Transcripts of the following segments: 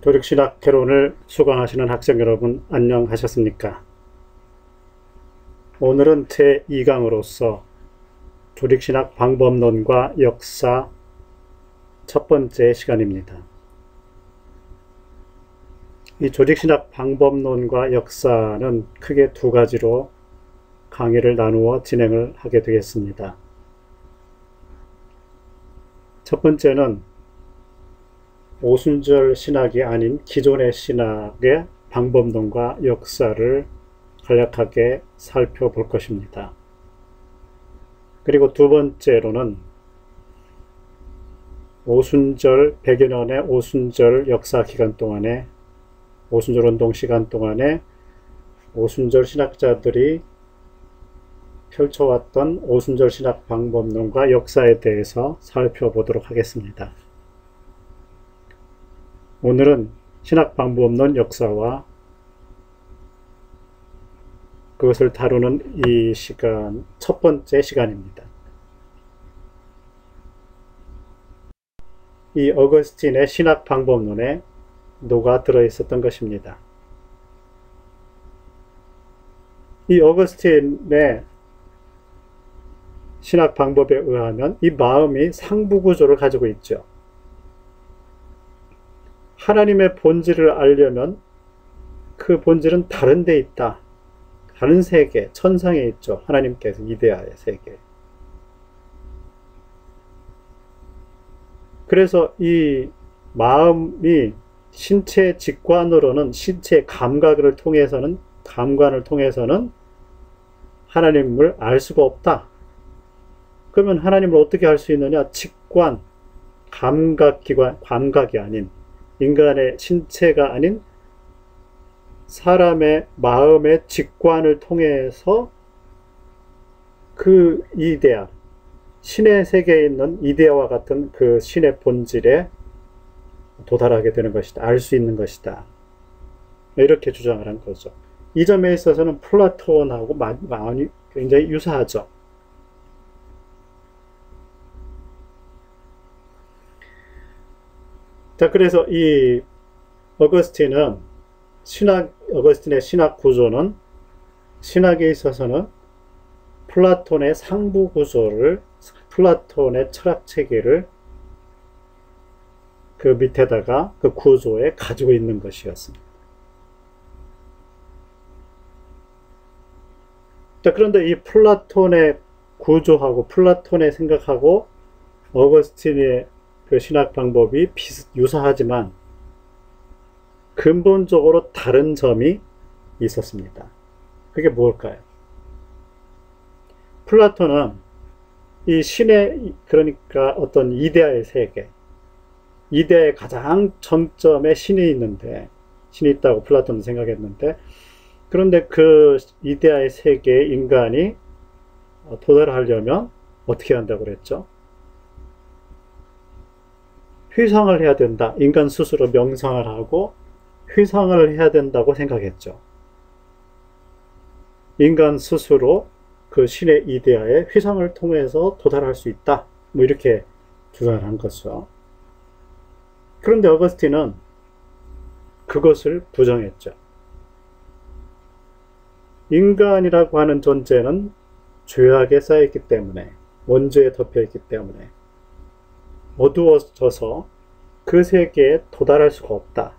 조력신학 개론을 수강하시는 학생 여러분, 안녕하셨습니까? 오늘은 제2강으로서 조력신학 방법론과 역사 첫 번째 시간입니다. 이 조력신학 방법론과 역사는 크게 두 가지로 강의를 나누어 진행을 하게 되겠습니다. 첫 번째는 오순절 신학이 아닌 기존의 신학의 방법론과 역사를 간략하게 살펴볼 것입니다. 그리고 두 번째로는 오순절 100여 년의 오순절 역사 기간 동안에, 오순절 운동 시간 동안에 오순절 신학자들이 펼쳐왔던 오순절 신학 방법론과 역사에 대해서 살펴보도록 하겠습니다. 오늘은 신학 방법론 역사와 그것을 다루는 이 시간, 첫 번째 시간입니다. 이 어거스틴의 신학 방법론에 녹아 들어있었던 것입니다. 이 어거스틴의 신학 방법에 의하면 이 마음이 상부구조를 가지고 있죠. 하나님의 본질을 알려면 그 본질은 다른 데 있다. 다른 세계, 천상에 있죠. 하나님께서 이데아의 세계. 그래서 이 마음이 신체 직관으로는, 신체 감각을 통해서는, 감관을 통해서는 하나님을 알 수가 없다. 그러면 하나님을 어떻게 알 수 있느냐? 직관, 감각기관, 감각이 아닌, 인간의 신체가 아닌 사람의 마음의 직관을 통해서 그 이데아, 신의 세계에 있는 이데아와 같은 그 신의 본질에 도달하게 되는 것이다. 알 수 있는 것이다. 이렇게 주장을 한 거죠. 이 점에 있어서는 플라톤하고 많이 굉장히 유사하죠. 자, 그래서 이 어거스틴은 어거스틴의 신학 구조는, 신학에 있어서는 플라톤의 상부 구조를, 플라톤의 철학 체계를 그 밑에다가 그 구조에 가지고 있는 것이었습니다. 자, 그런데 이 플라톤의 구조하고 플라톤의 생각하고 어거스틴의 그 신학 방법이 유사하지만 근본적으로 다른 점이 있었습니다. 그게 뭘까요? 플라톤은 이 신의, 그러니까 어떤 이데아의 세계, 이데아의 가장 정점에 신이 있는데, 신이 있다고 플라톤은 생각했는데, 그런데 그 이데아의 세계에 인간이 도달하려면 어떻게 한다고 그랬죠? 휘상을 해야 된다. 인간 스스로 명상을 하고 휘상을 해야 된다고 생각했죠. 인간 스스로 그 신의 이데아에 휘상을 통해서 도달할 수 있다. 뭐 이렇게 주장을 한 거죠. 그런데 어거스틴은 그것을 부정했죠. 인간이라고 하는 존재는 죄악에 쌓여있기 때문에, 원죄에 덮여있기 때문에 어두워져서 그 세계에 도달할 수가 없다.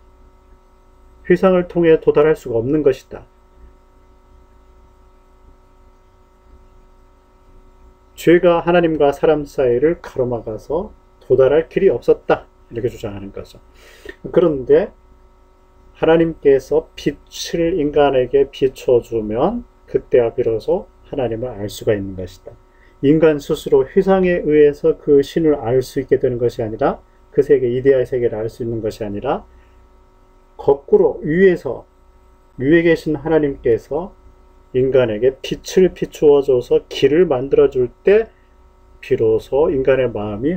휘상을 통해 도달할 수가 없는 것이다. 죄가 하나님과 사람 사이를 가로막아서 도달할 길이 없었다. 이렇게 주장하는 거죠. 그런데 하나님께서 빛을 인간에게 비춰주면 그때야 비로소 하나님을 알 수가 있는 것이다. 인간 스스로 휘상에 의해서 그 신을 알 수 있게 되는 것이 아니라, 그 세계, 이데아의 세계를 알 수 있는 것이 아니라, 거꾸로 위에서, 위에 계신 하나님께서 인간에게 빛을 비추어줘서 길을 만들어줄 때 비로소 인간의 마음이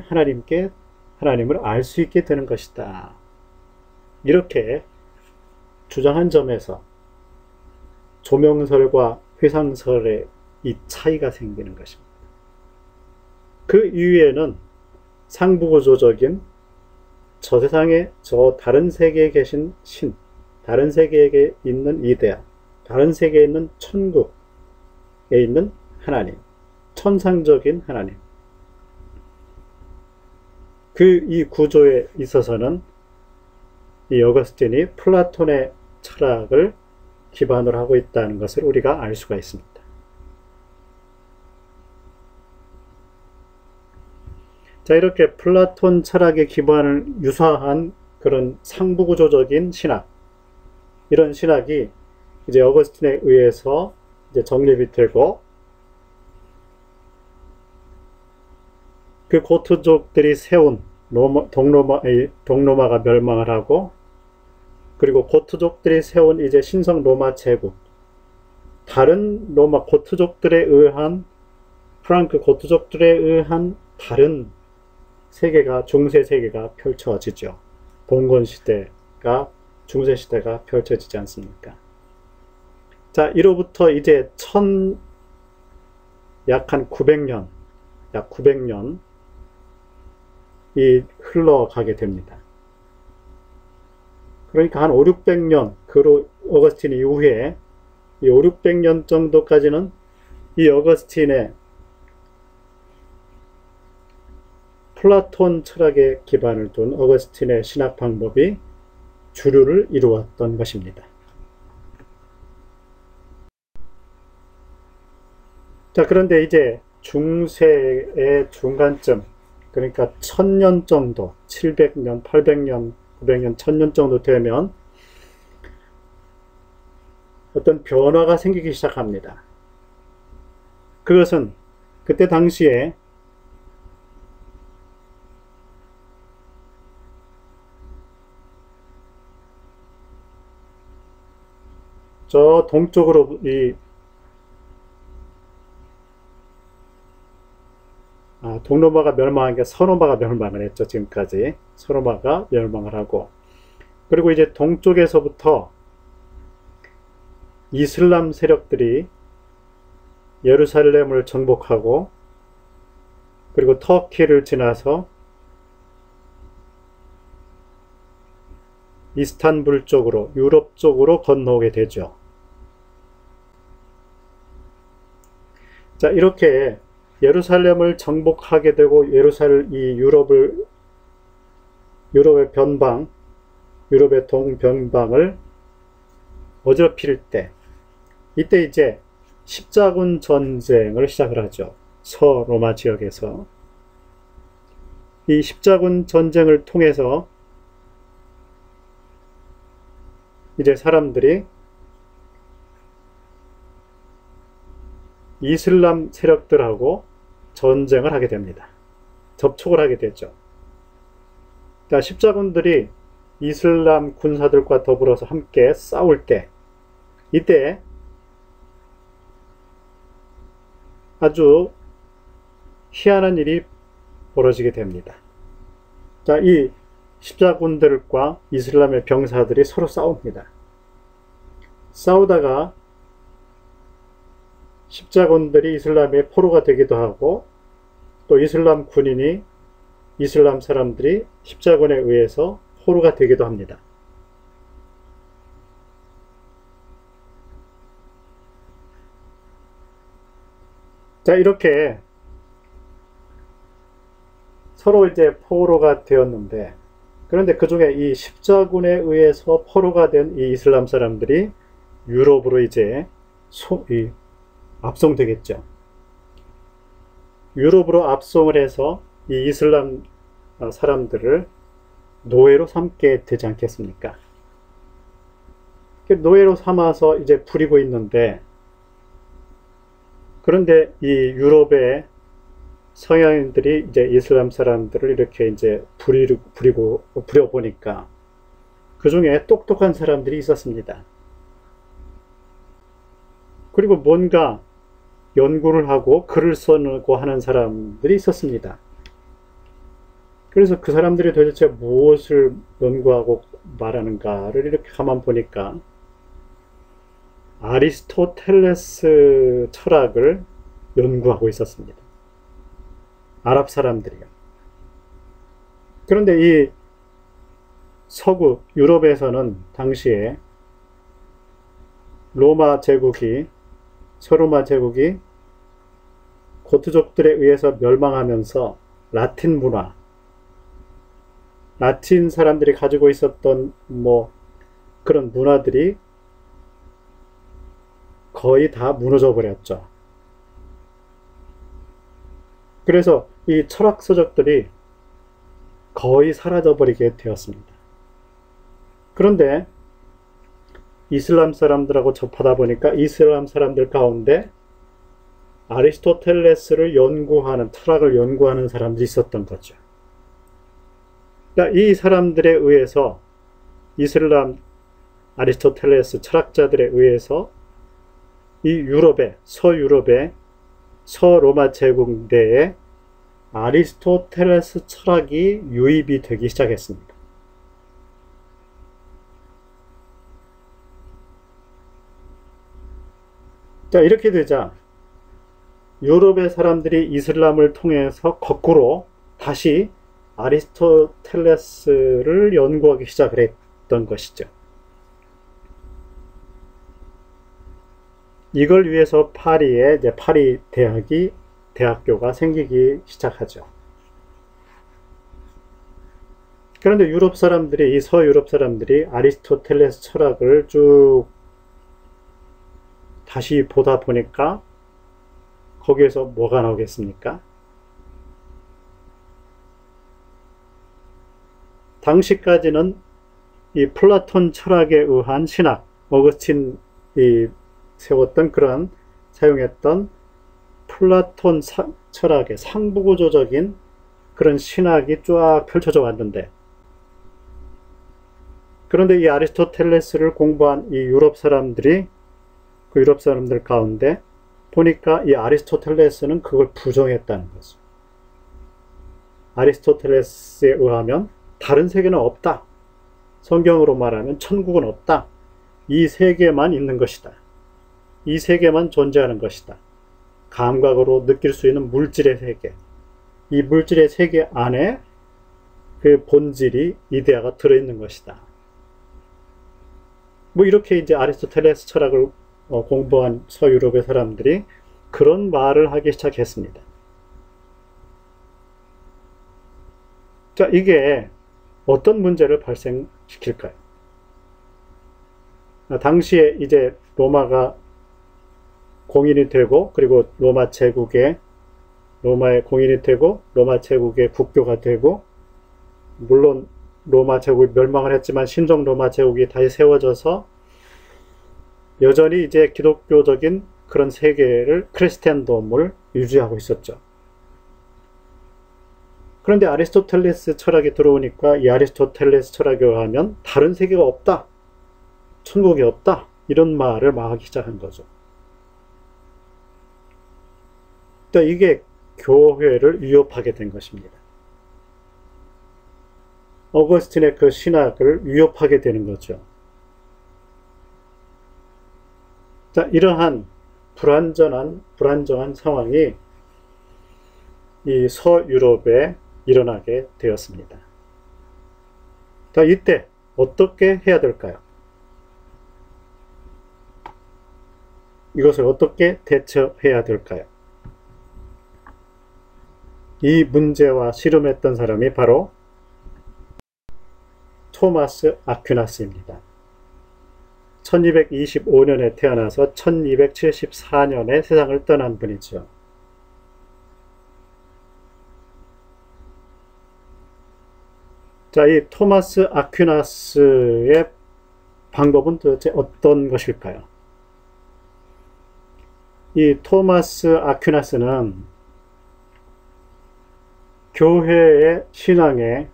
하나님을 알 수 있게 되는 것이다. 이렇게 주장한 점에서 조명설과 휘상설의 이 차이가 생기는 것입니다. 그 이후에는 상부구조적인 저 세상에, 저 다른 세계에 계신 신, 다른 세계에 있는 이데아, 다른 세계에 있는 천국에 있는 하나님, 천상적인 하나님. 이 구조에 있어서는 이 어거스틴이 플라톤의 철학을 기반으로 하고 있다는 것을 우리가 알 수가 있습니다. 자, 이렇게 플라톤 철학의 기반을 유사한 그런 상부구조적인 신학, 이런 신학이 이제 어거스틴에 의해서 이제 정립이 되고, 그 고트족들이 세운 동로마가 멸망을 하고, 그리고 고트족들이 세운 이제 신성 로마 제국, 다른 로마 고트족들에 의한, 프랑크 고트족들에 의한 다른 세계가, 중세 세계가 펼쳐지죠. 봉건 시대가, 중세 시대가 펼쳐지지 않습니까? 자, 이로부터 이제 약 한 900년, 약 900년 이 흘러가게 됩니다. 그러니까 한 5, 600년, 그 어거스틴 이후에 이 5, 600년 정도까지는 이 어거스틴의 플라톤 철학에 기반을 둔 어거스틴의 신학 방법이 주류를 이루었던 것입니다. 자, 그런데 이제 중세의 중간쯤, 그러니까 1000년 정도, 700년, 800년, 900년, 1000년 정도 되면 어떤 변화가 생기기 시작합니다. 그것은 그때 당시에 저 동쪽으로 동로마가 멸망한 게 서로마가 멸망을 했죠. 지금까지 서로마가 멸망을 하고, 그리고 이제 동쪽에서부터 이슬람 세력들이 예루살렘을 정복하고, 그리고 터키를 지나서 이스탄불 쪽으로, 유럽 쪽으로 건너오게 되죠. 자, 이렇게 예루살렘을 정복하게 되고, 유럽의 변방, 유럽의 동변방을 어지럽힐 때, 이때 이제 십자군 전쟁을 시작을 하죠. 서로마 지역에서. 이 십자군 전쟁을 통해서 이제 사람들이 이슬람 세력들하고 전쟁을 하게 됩니다. 접촉을 하게 되죠. 그러니까 십자군들이 이슬람 군사들과 더불어서 함께 싸울 때, 이때 아주 희한한 일이 벌어지게 됩니다. 자, 이 십자군들과 이슬람의 병사들이 서로 싸웁니다. 싸우다가 십자군들이 이슬람의 포로가 되기도 하고, 또 이슬람 군인이, 이슬람 사람들이 십자군에 의해서 포로가 되기도 합니다. 자, 이렇게 서로 이제 포로가 되었는데, 그런데 그 중에 이 십자군에 의해서 포로가 된 이 이슬람 사람들이 유럽으로 이제 압송되겠죠. 유럽으로 압송을 해서 이 이슬람 사람들을 노예로 삼게 되지 않겠습니까? 노예로 삼아서 이제 부리고 있는데, 그런데 이 유럽의 서양인들이 이제 이슬람 사람들을 이렇게 이제 부려보니까 그 중에 똑똑한 사람들이 있었습니다. 그리고 뭔가 연구를 하고 글을 써내고 하는 사람들이 있었습니다. 그래서 그 사람들이 도대체 무엇을 연구하고 말하는가를 이렇게 가만 보니까 아리스토텔레스 철학을 연구하고 있었습니다. 아랍 사람들이요. 그런데 이 서구 유럽에서는 당시에 서로마 제국이 고트족들에 의해서 멸망하면서 라틴 문화, 라틴 사람들이 가지고 있었던 그런 문화들이 거의 다 무너져 버렸죠. 그래서 이 철학 서적들이 거의 사라져 버리게 되었습니다. 그런데 이슬람 사람들하고 접하다 보니까 이슬람 사람들 가운데 아리스토텔레스를 연구하는, 철학을 연구하는 사람들이 있었던 거죠. 그러니까 이 사람들에 의해서, 이슬람 아리스토텔레스 철학자들에 의해서 이 서유럽의 서로마 제국 내에 아리스토텔레스 철학이 유입이 되기 시작했습니다. 자, 이렇게 되자 유럽의 사람들이 이슬람을 통해서 거꾸로 다시 아리스토텔레스를 연구하기 시작을 했던 것이죠. 이걸 위해서 파리에 이제 파리 대학교가 생기기 시작하죠. 그런데 이 서유럽 사람들이 아리스토텔레스 철학을 쭉 다시 보다 보니까 거기에서 뭐가 나오겠습니까? 당시까지는 이 플라톤 철학에 의한 신학, 어거스틴이 사용했던 플라톤 철학의 상부구조적인 그런 신학이 쫙 펼쳐져 왔는데, 그런데 이 아리스토텔레스를 공부한 이 유럽 사람들 가운데 보니까 이 아리스토텔레스는 그걸 부정했다는 거죠. 아리스토텔레스에 의하면 다른 세계는 없다. 성경으로 말하면 천국은 없다. 이 세계만 있는 것이다. 이 세계만 존재하는 것이다. 감각으로 느낄 수 있는 물질의 세계. 이 물질의 세계 안에 그 본질이, 이데아가 들어있는 것이다. 이렇게 이제 아리스토텔레스 철학을 공부한 서유럽의 사람들이 그런 말을 하기 시작했습니다. 자, 이게 어떤 문제를 발생시킬까요? 당시에 이제 로마가 공인이 되고, 그리고 로마의 공인이 되고, 로마 제국의 국교가 되고, 물론 로마 제국이 멸망을 했지만 신종 로마 제국이 다시 세워져서 여전히 이제 기독교적인 그런 세계를, 크리스티안돔을 유지하고 있었죠. 그런데 아리스토텔레스 철학이 들어오니까 이 아리스토텔레스 철학에 의하면 다른 세계가 없다, 천국이 없다, 이런 말을 막 하기 시작한 거죠. 그러니까 이게 교회를 위협하게 된 것입니다. 어거스틴의 그 신학을 위협하게 되는 거죠. 자, 이러한 불안정한 상황이 이 서유럽에 일어나게 되었습니다. 자, 이때 어떻게 해야 될까요? 이것을 어떻게 대처해야 될까요? 이 문제와 씨름했던 사람이 바로 토마스 아퀴나스입니다. 1225년에 태어나서 1274년에 세상을 떠난 분이죠. 자, 이 토마스 아퀴나스의 방법은 도대체 어떤 것일까요? 이 토마스 아퀴나스는 교회의 신앙에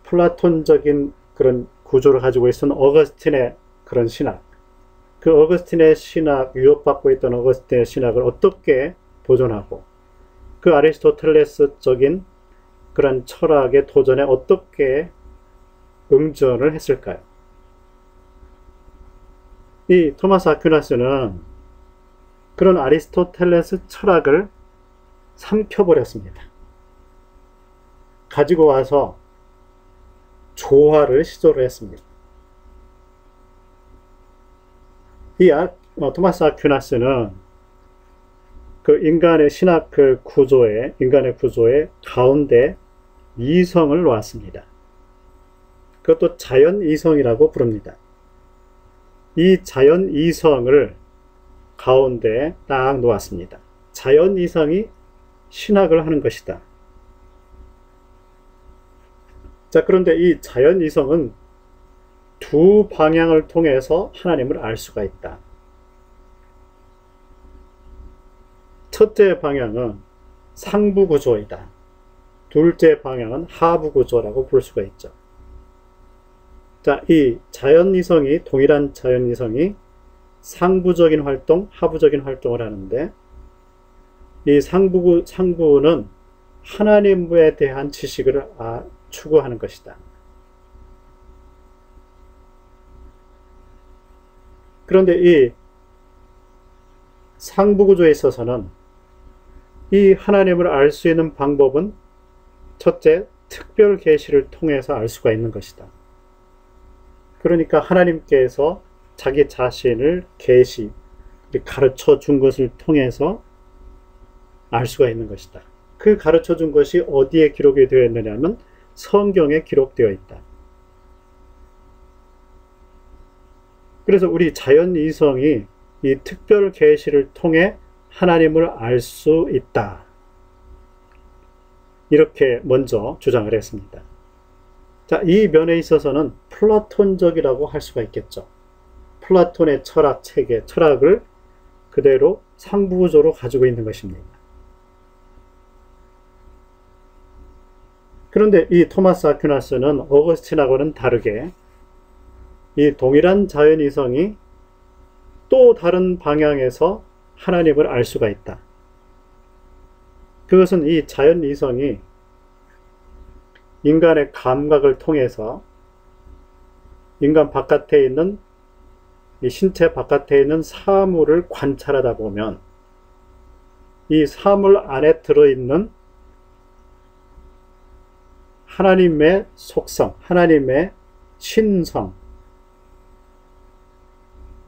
플라톤적인 그런 구조를 가지고 있었던 어거스틴의 그런 신학, 그 어거스틴의 신학, 위협받고 있던 어거스틴의 신학을 어떻게 보존하고, 그 아리스토텔레스적인 그런 철학의 도전에 어떻게 응전을 했을까요? 이 토마스 아퀴나스는 그런 아리스토텔레스 철학을 삼켜버렸습니다. 가지고 와서 조화를 시도를 했습니다. 이 토마스 아퀴나스는 그 인간의 신학 인간의 구조의 가운데 이성을 놓았습니다. 그것도 자연 이성이라고 부릅니다. 이 자연 이성을 가운데 딱 놓았습니다. 자연 이성이 신학을 하는 것이다. 자, 그런데 이 자연 이성은 두 방향을 통해서 하나님을 알 수가 있다. 첫째 방향은 상부 구조이다. 둘째 방향은 하부 구조라고 볼 수가 있죠. 자, 이 자연이성이, 동일한 자연이성이 상부적인 활동, 하부적인 활동을 하는데, 이 상부는 하나님에 대한 지식을 추구하는 것이다. 그런데 이 상부 구조에 있어서는 이 하나님을 알 수 있는 방법은 첫째, 특별 계시를 통해서 알 수가 있는 것이다. 그러니까 하나님께서 자기 자신을 가르쳐 준 것을 통해서 알 수가 있는 것이다. 그 가르쳐 준 것이 어디에 기록이 되어 있느냐면 성경에 기록되어 있다. 그래서 우리 자연 이성이 이 특별 계시를 통해 하나님을 알 수 있다. 이렇게 먼저 주장을 했습니다. 자, 이 면에 있어서는 플라톤적이라고 할 수가 있겠죠. 플라톤의 철학 체계, 철학을 그대로 상부구조로 가지고 있는 것입니다. 그런데 이 토마스 아퀴나스는 어거스틴하고는 다르게 이 동일한 자연이성이 또 다른 방향에서 하나님을 알 수가 있다. 그것은 이 자연이성이 인간의 감각을 통해서 인간 바깥에 있는, 이 신체 바깥에 있는 사물을 관찰하다 보면 이 사물 안에 들어있는 하나님의 속성, 하나님의 신성,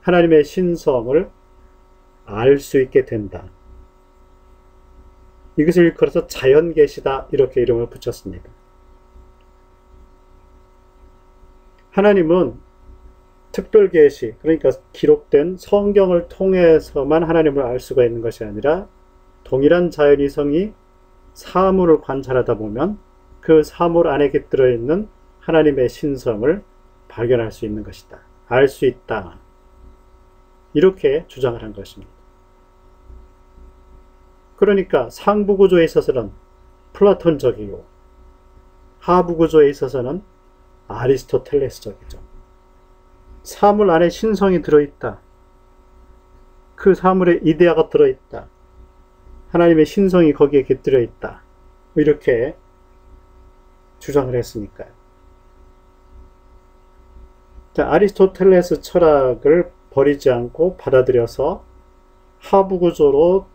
하나님의 신성을 알 수 있게 된다. 이것을 일컬어서 자연계시다, 이렇게 이름을 붙였습니다. 하나님은 특별계시, 그러니까 기록된 성경을 통해서만 하나님을 알 수가 있는 것이 아니라 동일한 자연이성이 사물을 관찰하다 보면 그 사물 안에 깃들어 있는 하나님의 신성을 발견할 수 있는 것이다. 알 수 있다. 이렇게 주장을 한 것입니다. 그러니까 상부 구조에 있어서는 플라톤적이고 하부 구조에 있어서는 아리스토텔레스적이죠. 사물 안에 신성이 들어있다. 그 사물에 이데아가 들어있다. 하나님의 신성이 거기에 깃들어 있다. 이렇게 주장을 했으니까요. 자, 아리스토텔레스 철학을 버리지 않고 받아들여서 하부 구조로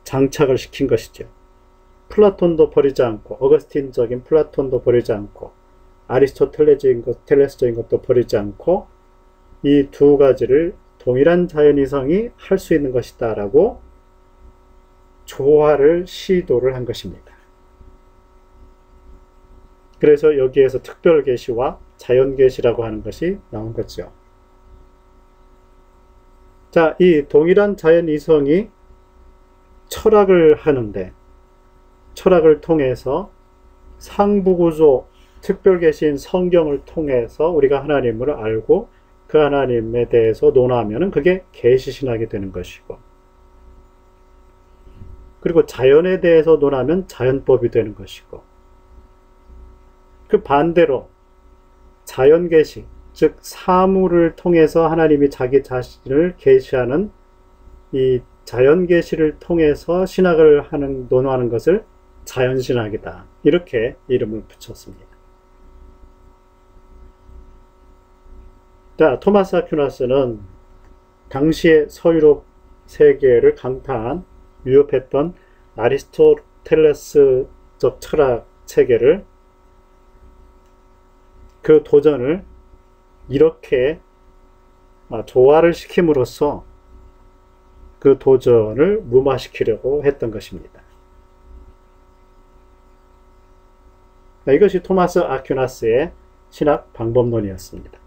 장착을 시킨 것이죠. 플라톤도 버리지 않고, 어거스틴적인 플라톤도 버리지 않고, 아리스토텔레스적인 것도 버리지 않고, 이 두 가지를 동일한 자연이성이 할 수 있는 것이다 라고 조화를 시도를 한 것입니다. 그래서 여기에서 특별계시와 자연계시라고 하는 것이 나온 거죠. 자, 이 동일한 자연이성이 철학을 하는데, 철학을 통해서 상부구조, 특별계시인 성경을 통해서 우리가 하나님을 알고 그 하나님에 대해서 논하면 그게 계시신학이 되는 것이고, 그리고 자연에 대해서 논하면 자연법이 되는 것이고, 그 반대로 자연계시, 즉 사물을 통해서 하나님이 자기 자신을 계시하는 이 자연계시를 통해서 신학을 논하는 것을 자연신학이다. 이렇게 이름을 붙였습니다. 자, 토마스 아퀴나스는 당시의 서유럽 세계를 강타한, 위협했던 아리스토텔레스적 철학 체계를 그 도전을 이렇게 조화를 시킴으로써 그 도전을 무마시키려고 했던 것입니다. 이것이 토마스 아퀴나스의 신학 방법론이었습니다.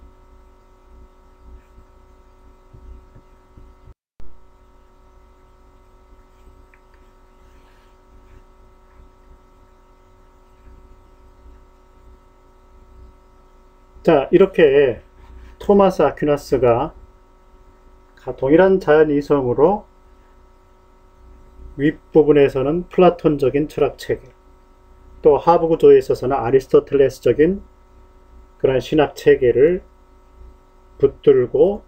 자, 이렇게 토마스 아퀴나스가 동일한 자연이성으로 윗부분에서는 플라톤적인 철학체계, 또 하부구조에 있어서는 아리스토텔레스적인 그런 신학체계를 붙들고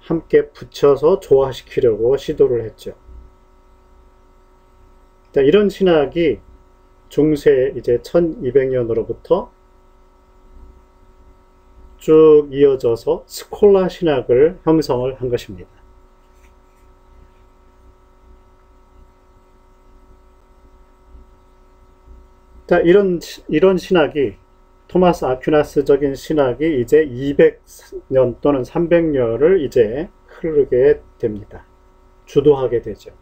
함께 붙여서 조화시키려고 시도를 했죠. 자, 이런 신학이 중세 이제 1200년으로부터 쭉 이어져서 스콜라 신학을 형성을 한 것입니다. 자, 이런 신학이, 토마스 아퀴나스적인 신학이 이제 200년 또는 300년을 이제 흐르게 됩니다. 주도하게 되죠.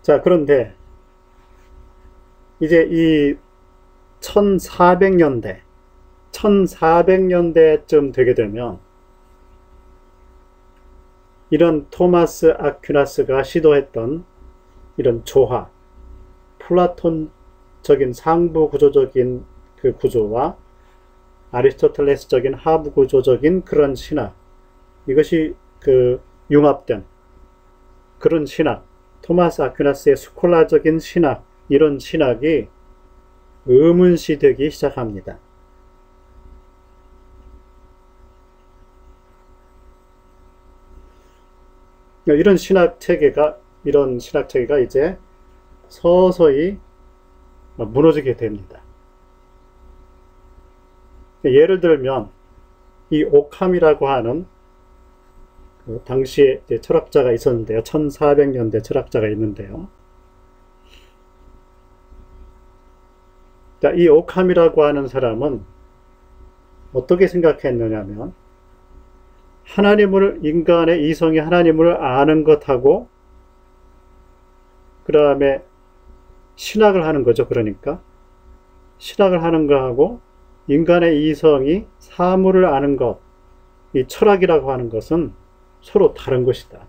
자, 그런데 이제 이 1400년대쯤 되게 되면 이런 토마스 아퀴나스가 시도했던 이런 조화, 플라톤적인 상부 구조적인 그 구조와 아리스토텔레스적인 하부 구조적인 그런 신학, 이것이 그 융합된 그런 신학, 토마스 아퀴나스의 스콜라적인 신학, 이런 신학이 의문시되기 시작합니다. 이런 신학체계가 이제 서서히 무너지게 됩니다. 예를 들면 이 오캄이라고 하는 그 당시에 이제 철학자가 있었는데요. 1400년대 철학자가 있는데요. 자, 이 오캄이라고 하는 사람은 어떻게 생각했느냐면, 인간의 이성이 하나님을 아는 것하고 그 다음에 신학을 하는 거죠. 그러니까 신학을 하는 거하고 인간의 이성이 사물을 아는 것, 이 철학이라고 하는 것은 서로 다른 것이다.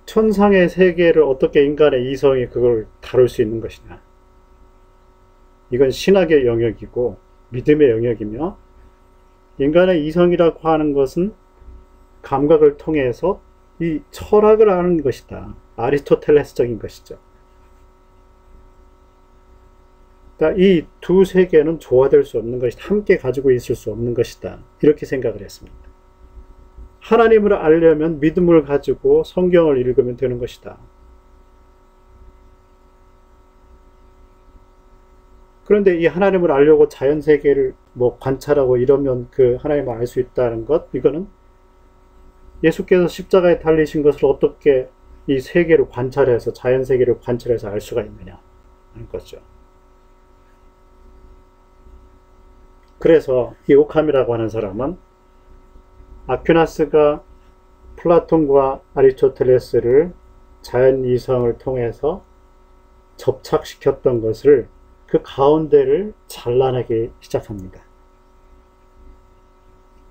천상의 세계를 어떻게 인간의 이성이 그걸 다룰 수 있는 것이냐. 이건 신학의 영역이고 믿음의 영역이며, 인간의 이성이라고 하는 것은 감각을 통해서 이 철학을 아는 것이다. 아리스토텔레스적인 것이죠. 이 두 세계는 조화될 수 없는 것이다. 함께 가지고 있을 수 없는 것이다. 이렇게 생각을 했습니다. 하나님을 알려면 믿음을 가지고 성경을 읽으면 되는 것이다. 그런데 이 하나님을 알려고 자연세계를 관찰하고 이러면 그 하나님을 알 수 있다는 것, 이거는 예수께서 십자가에 달리신 것을 어떻게 이 세계를 관찰해서, 자연세계를 관찰해서 알 수가 있느냐 하는 거죠. 그래서 이 오캄이라고 하는 사람은 아퀴나스가 플라톤과 아리스토텔레스를 자연이성을 통해서 접착시켰던 것을, 그 가운데를 잘라내기 시작합니다.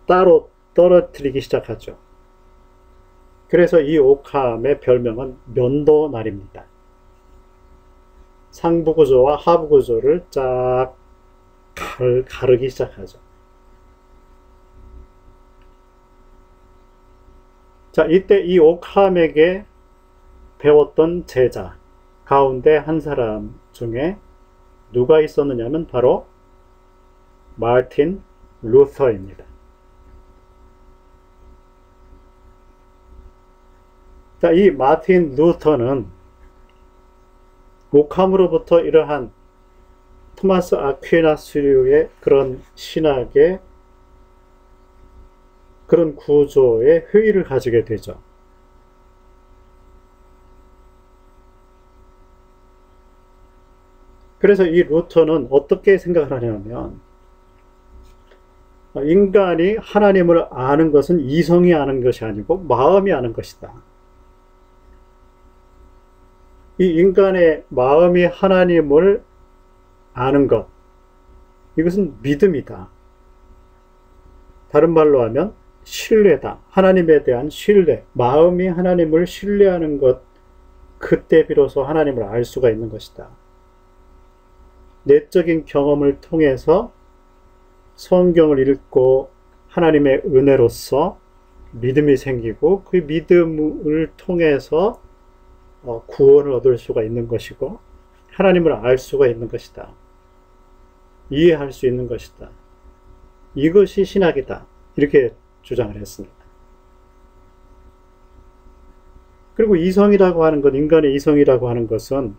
따로 떨어뜨리기 시작하죠. 그래서 이 오캄의 별명은 면도날입니다. 상부구조와 하부구조를 쫙 가르기 시작하죠. 자, 이때 이 오캄에게 배웠던 제자 가운데 한 사람 중에 누가 있었느냐면 바로 마르틴 루터입니다. 자, 이 마르틴 루터는 오캄으로부터 이러한 토마스 아퀴나스류의 그런 신학의 그런 구조의 회의를 가지게 되죠. 그래서 이 루터는 어떻게 생각을 하냐면, 인간이 하나님을 아는 것은 이성이 아는 것이 아니고 마음이 아는 것이다. 이 인간의 마음이 하나님을 아는 것, 이것은 믿음이다. 다른 말로 하면 신뢰다. 하나님에 대한 신뢰, 마음이 하나님을 신뢰하는 것, 그때 비로소 하나님을 알 수가 있는 것이다. 내적인 경험을 통해서 성경을 읽고 하나님의 은혜로서 믿음이 생기고 그 믿음을 통해서 구원을 얻을 수가 있는 것이고 하나님을 알 수가 있는 것이다. 이해할 수 있는 것이다. 이것이 신학이다. 이렇게 주장을 했습니다. 그리고 이성이라고 하는 것, 인간의 이성이라고 하는 것은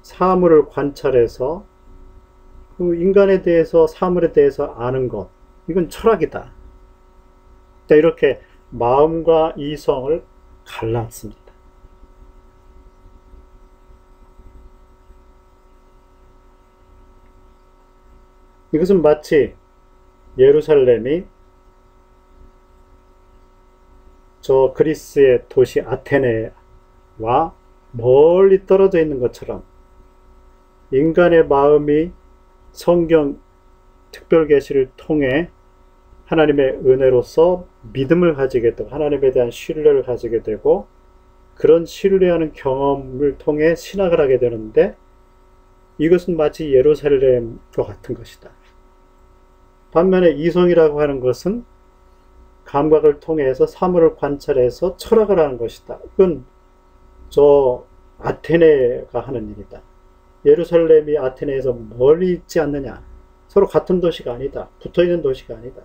사물을 관찰해서 그 인간에 대해서, 사물에 대해서 아는 것, 이건 철학이다. 이렇게 마음과 이성을 갈랐습니다. 이것은 마치 예루살렘이 저 그리스의 도시 아테네와 멀리 떨어져 있는 것처럼 인간의 마음이 성경 특별 계시를 통해 하나님의 은혜로서 믿음을 가지게 되고 하나님에 대한 신뢰를 가지게 되고 그런 신뢰하는 경험을 통해 신학을 하게 되는데 이것은 마치 예루살렘과 같은 것이다. 반면에 이성이라고 하는 것은 감각을 통해서 사물을 관찰해서 철학을 하는 것이다. 이건 저 아테네가 하는 일이다. 예루살렘이 아테네에서 멀리 있지 않느냐. 서로 같은 도시가 아니다. 붙어있는 도시가 아니다.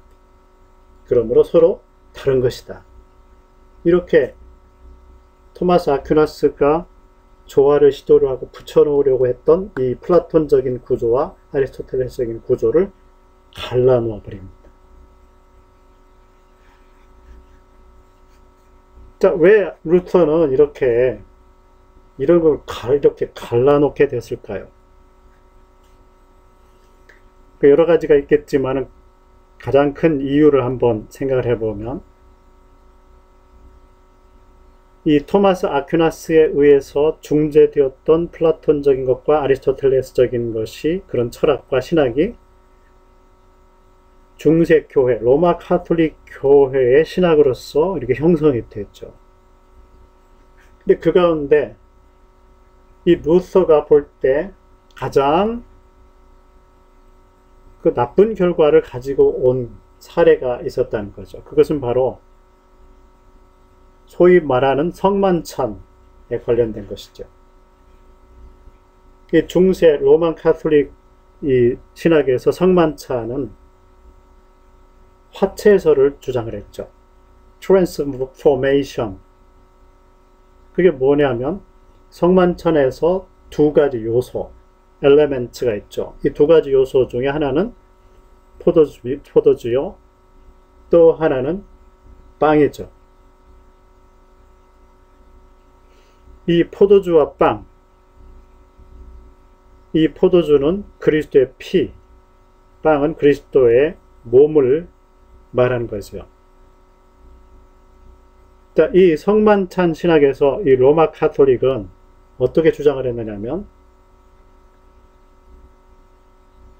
그러므로 서로 다른 것이다. 이렇게 토마스 아퀴나스가 조화를 시도를 하고 붙여놓으려고 했던 이 플라톤적인 구조와 아리스토텔레스적인 구조를 갈라놓아 버립니다. 자, 왜 루터는 이렇게 이런 걸 이렇게 갈라놓게 됐을까요? 여러 가지가 있겠지만 가장 큰 이유를 한번 생각을 해보면 이 토마스 아퀴나스에 의해서 중재되었던 플라톤적인 것과 아리스토텔레스적인 것이 그런 철학과 신학이 중세 교회, 로마 카톨릭 교회의 신학으로서 이렇게 형성이 됐죠. 근데 그 가운데 이 루터가 볼 때 가장 그 나쁜 결과를 가지고 온 사례가 있었다는 거죠. 그것은 바로 소위 말하는 성만찬에 관련된 것이죠. 이 중세 로만 카톨릭 이 신학에서 성만찬은 화채설을 주장을 했죠. 트랜스포메이션. 그게 뭐냐면 성만찬에서 두 가지 요소, 엘레멘트가 있죠. 이 두 가지 요소 중에 하나는 포도주요, 또 하나는 빵이죠. 이 포도주와 빵, 이 포도주는 그리스도의 피, 빵은 그리스도의 몸을 말하는 거죠. 자, 이 성만찬 신학에서 이 로마 카톨릭은 어떻게 주장을 했느냐면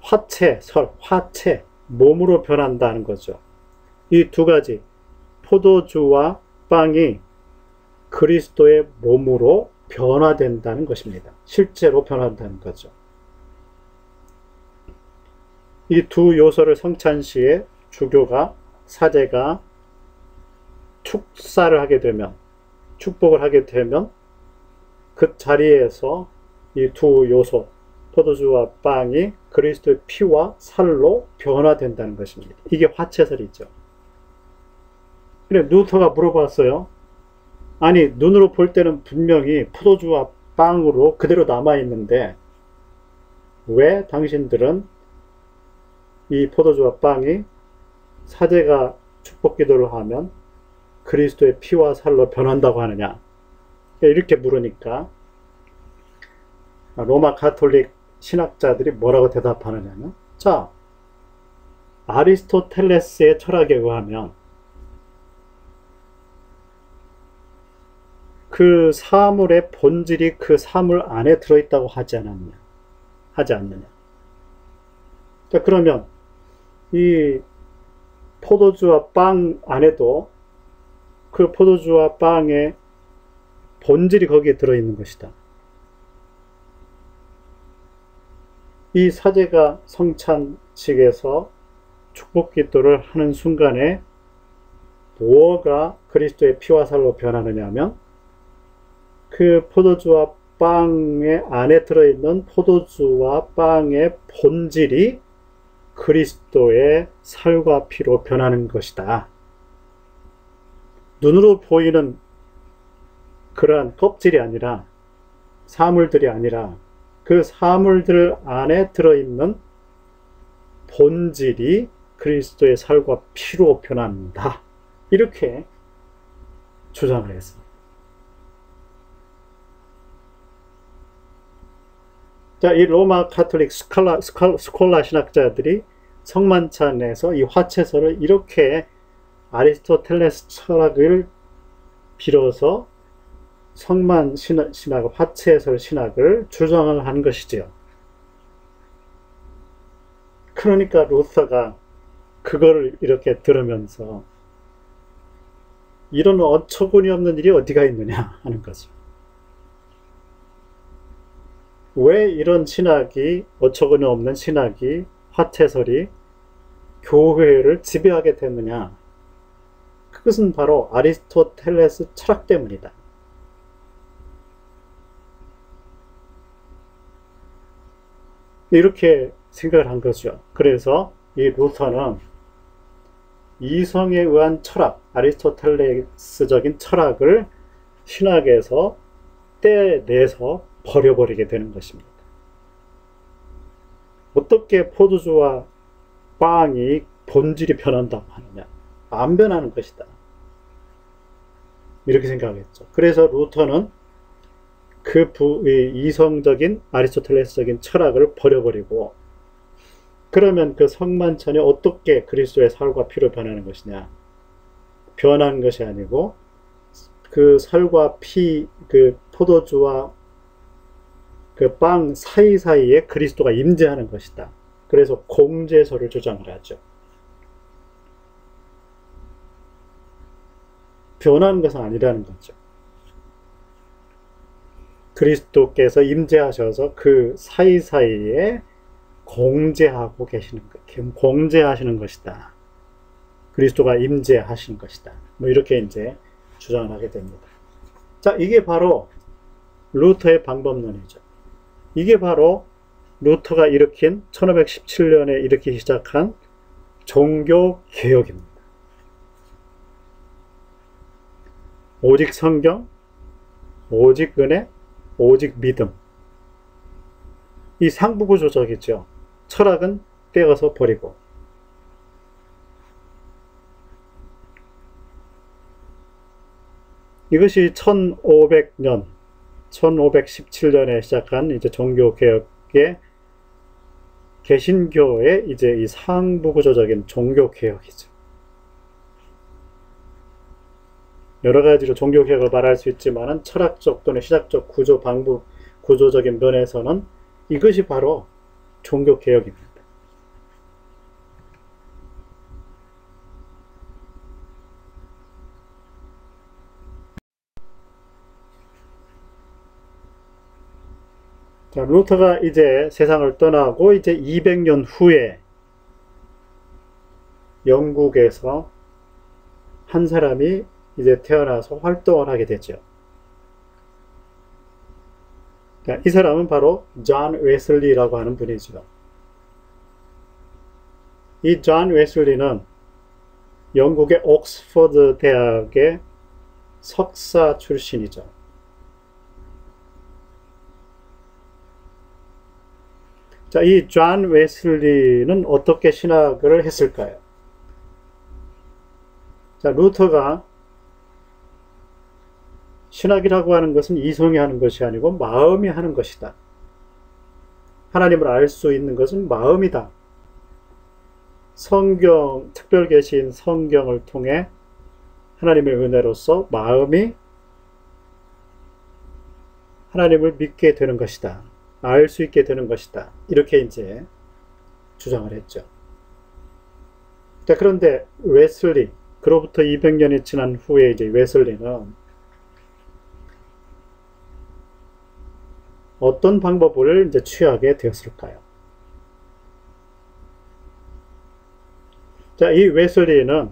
화채, 몸으로 변한다는 거죠. 이 두 가지, 포도주와 빵이 그리스도의 몸으로 변화된다는 것입니다. 실제로 변화된다는 거죠. 이 두 요소를 성찬시에 주교가, 사제가 축사를 하게 되면, 축복을 하게 되면 그 자리에서 이 두 요소, 포도주와 빵이 그리스도의 피와 살로 변화된다는 것입니다. 이게 화채설이죠. 근데 루터가 물어봤어요. 아니, 눈으로 볼 때는 분명히 포도주와 빵으로 그대로 남아있는데 왜 당신들은 이 포도주와 빵이 사제가 축복 기도를 하면 그리스도의 피와 살로 변한다고 하느냐? 이렇게 물으니까 로마 가톨릭 신학자들이 뭐라고 대답하느냐면, 자, 아리스토텔레스의 철학에 의하면 그 사물의 본질이 그 사물 안에 들어있다고 하지 않느냐? 자, 그러면 이 포도주와 빵 안에도 그 포도주와 빵의 본질이 거기에 들어있는 것이다. 이 사제가 성찬식에서 축복 기도를 하는 순간에 뭐가 그리스도의 피와 살로 변하느냐 하면 그 포도주와 빵의 안에 들어있는 포도주와 빵의 본질이 그리스도의 살과 피로 변하는 것이다. 눈으로 보이는 그러한 껍질이 아니라, 사물들이 아니라 그 사물들 안에 들어있는 본질이 그리스도의 살과 피로 변한다. 이렇게 주장을 했습니다. 자, 이 로마 가톨릭 스콜라 신학자들이 성만찬에서 이 화채설을 이렇게 아리스토텔레스 철학을 빌어서 성만 신학, 화채설 신학을 주장을 한 것이지요. 그러니까 루터가 그거를 이렇게 들으면서 이런 어처구니 없는 일이 어디가 있느냐 하는 거죠. 왜 이런 신학이, 어처구니 없는 신학이, 화채설이 교회를 지배하게 됐느냐? 그것은 바로 아리스토텔레스 철학 때문이다. 이렇게 생각을 한 거죠. 그래서 이 루터는 이성에 의한 철학, 아리스토텔레스적인 철학을 신학에서 떼내서 버려버리게 되는 것입니다. 어떻게 포도주와 빵이 본질이 변한다고 하느냐? 안 변하는 것이다. 이렇게 생각했죠. 그래서 루터는 그 이성적인 아리스토텔레스적인 철학을 버려버리고, 그러면 그 성만찬이 어떻게 그리스도의 살과 피로 변하는 것이냐? 변하는 것이 아니고 그 살과 피, 그 포도주와 그 빵 사이사이에 그리스도가 임재하는 것이다. 그래서 공제설을 주장을 하죠. 변하는 것은 아니라는 거죠. 그리스도께서 임재하셔서 그 사이사이에 공제하고 계시는 것, 공제하시는 것이다. 그리스도가 임재하시는 것이다. 뭐 이렇게 이제 주장을 하게 됩니다. 자, 이게 바로 루터의 방법론이죠. 이게 바로 루터가 일으킨 1517년에 일으키기 시작한 종교개혁입니다. 오직 성경, 오직 은혜, 오직 믿음. 이 상부구조적이죠. 철학은 떼어서 버리고. 이것이 1500년, 1517년에 시작한 이제 종교개혁의 개신교의 이제 이 상부구조적인 종교개혁이죠. 여러 가지로 종교개혁을 말할 수 있지만은 철학적 또는 시작적 구조, 방부, 구조적인 면에서는 이것이 바로 종교개혁입니다. 자, 루터가 이제 세상을 떠나고 이제 200년 후에 영국에서 한 사람이 이제 태어나서 활동을 하게 되죠. 이 사람은 바로 존 웨슬리라고 하는 분이죠. 이 존 웨슬리는 영국의 옥스퍼드 대학의 석사 출신이죠. 자, 이 존 웨슬리는 어떻게 신학을 했을까요? 자, 루터가 신학이라고 하는 것은 이성이 하는 것이 아니고 마음이 하는 것이다. 하나님을 알 수 있는 것은 마음이다. 성경, 특별 계시인 성경을 통해 하나님의 은혜로서 마음이 하나님을 믿게 되는 것이다. 알 수 있게 되는 것이다. 이렇게 이제 주장을 했죠. 자, 그런데 웨슬리, 그로부터 200년이 지난 후에 이제 웨슬리는 어떤 방법을 이제 취하게 되었을까요? 자, 이 웨슬리는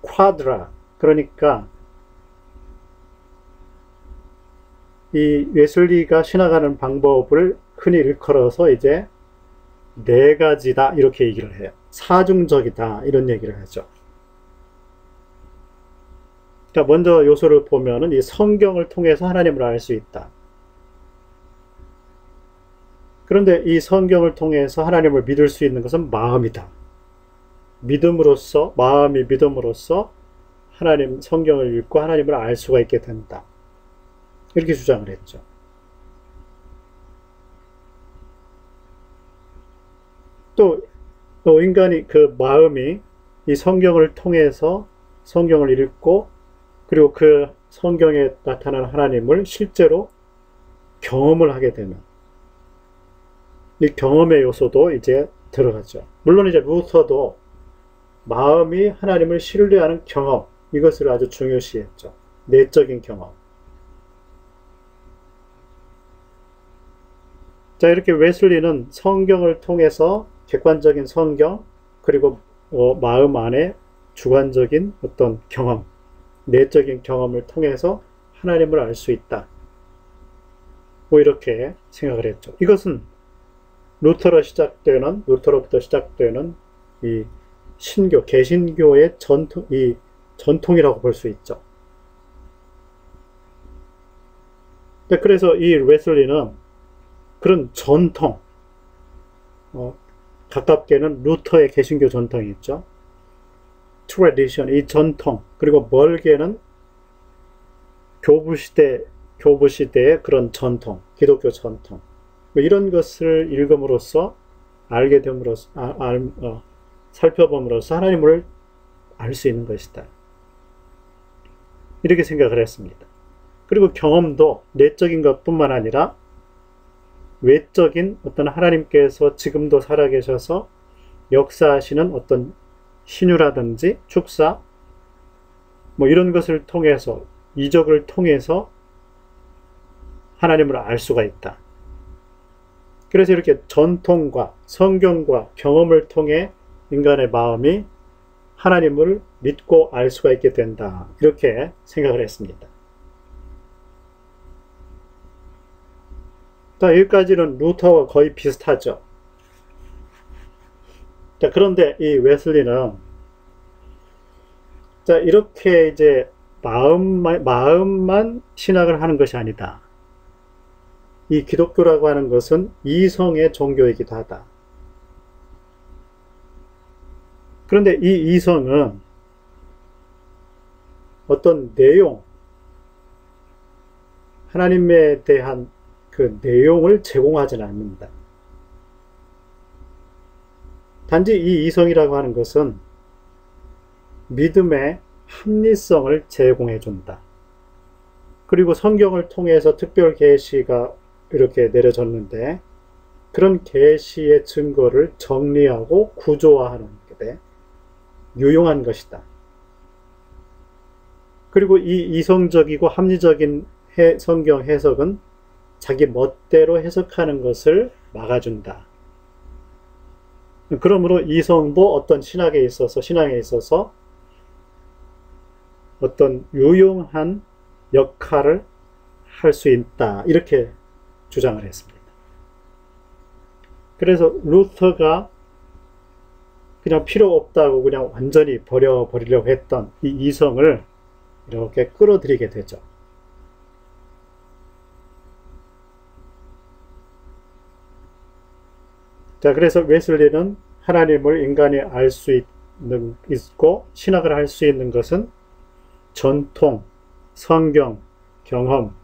쿼드라, 그러니까 이 웨슬리가 신학하는 방법을 흔히 일컬어서 이제 네 가지다 이렇게 얘기를 해요. 사중적이다 이런 얘기를 하죠. 자, 먼저 요소를 보면은 이 성경을 통해서 하나님을 알 수 있다. 그런데 이 성경을 통해서 하나님을 믿을 수 있는 것은 마음이다. 믿음으로써, 마음이 믿음으로써 하나님 성경을 읽고 하나님을 알 수가 있게 된다. 이렇게 주장을 했죠. 또 인간이 그 마음이 이 성경을 통해서 성경을 읽고 그리고 그 성경에 나타난 하나님을 실제로 경험을 하게 되는 이 경험의 요소도 이제 들어가죠. 물론 이제 루터도 마음이 하나님을 신뢰하는 경험, 이것을 아주 중요시했죠. 내적인 경험. 자, 이렇게 웨슬리는 성경을 통해서 객관적인 성경, 그리고 마음 안에 주관적인 어떤 경험, 내적인 경험을 통해서 하나님을 알 수 있다. 뭐 이렇게 생각을 했죠. 이것은 루터로부터 시작되는 이 신교, 개신교의 전통이라고 볼 수 있죠. 그래서 이 웨슬리는 그런 전통, 가깝게는 루터의 개신교 전통이 있죠. tradition, 이 전통, 그리고 멀게는 교부시대의 그런 전통, 기독교 전통, 이런 것을 읽음으로써 알게 됨으로써 살펴봄으로써 하나님을 알 수 있는 것이다. 이렇게 생각을 했습니다. 그리고 경험도 내적인 것뿐만 아니라 외적인 어떤 하나님께서 지금도 살아계셔서 역사하시는 어떤 신유라든지 축사 뭐 이런 것을 통해서 이적을 통해서 하나님을 알 수가 있다. 그래서 이렇게 전통과 성경과 경험을 통해 인간의 마음이 하나님을 믿고 알 수가 있게 된다. 이렇게 생각을 했습니다. 자, 여기까지는 루터와 거의 비슷하죠. 자, 그런데 이 웨슬리는 자, 이렇게 이제 마음만 신학을 하는 것이 아니다. 이 기독교라고 하는 것은 이성의 종교이기도 하다. 그런데 이 이성은 어떤 내용, 하나님에 대한 그 내용을 제공하지는 않는다. 단지 이 이성이라고 하는 것은 믿음의 합리성을 제공해 준다. 그리고 성경을 통해서 특별 계시가 이렇게 내려졌는데 그런 계시의 증거를 정리하고 구조화하는 데 유용한 것이다. 그리고 이 이성적이고 합리적인 성경 해석은 자기 멋대로 해석하는 것을 막아준다. 그러므로 이성도 어떤 신앙에 있어서 어떤 유용한 역할을 할 수 있다. 이렇게 주장을 했습니다. 그래서 루터가 그냥 필요 없다고 그냥 완전히 버려버리려고 했던 이 이성을 이렇게 끌어들이게 되죠. 자, 그래서 웨슬리는 하나님을 인간이 알 수 있고 신학을 할 수 있는 것은 전통, 성경, 경험,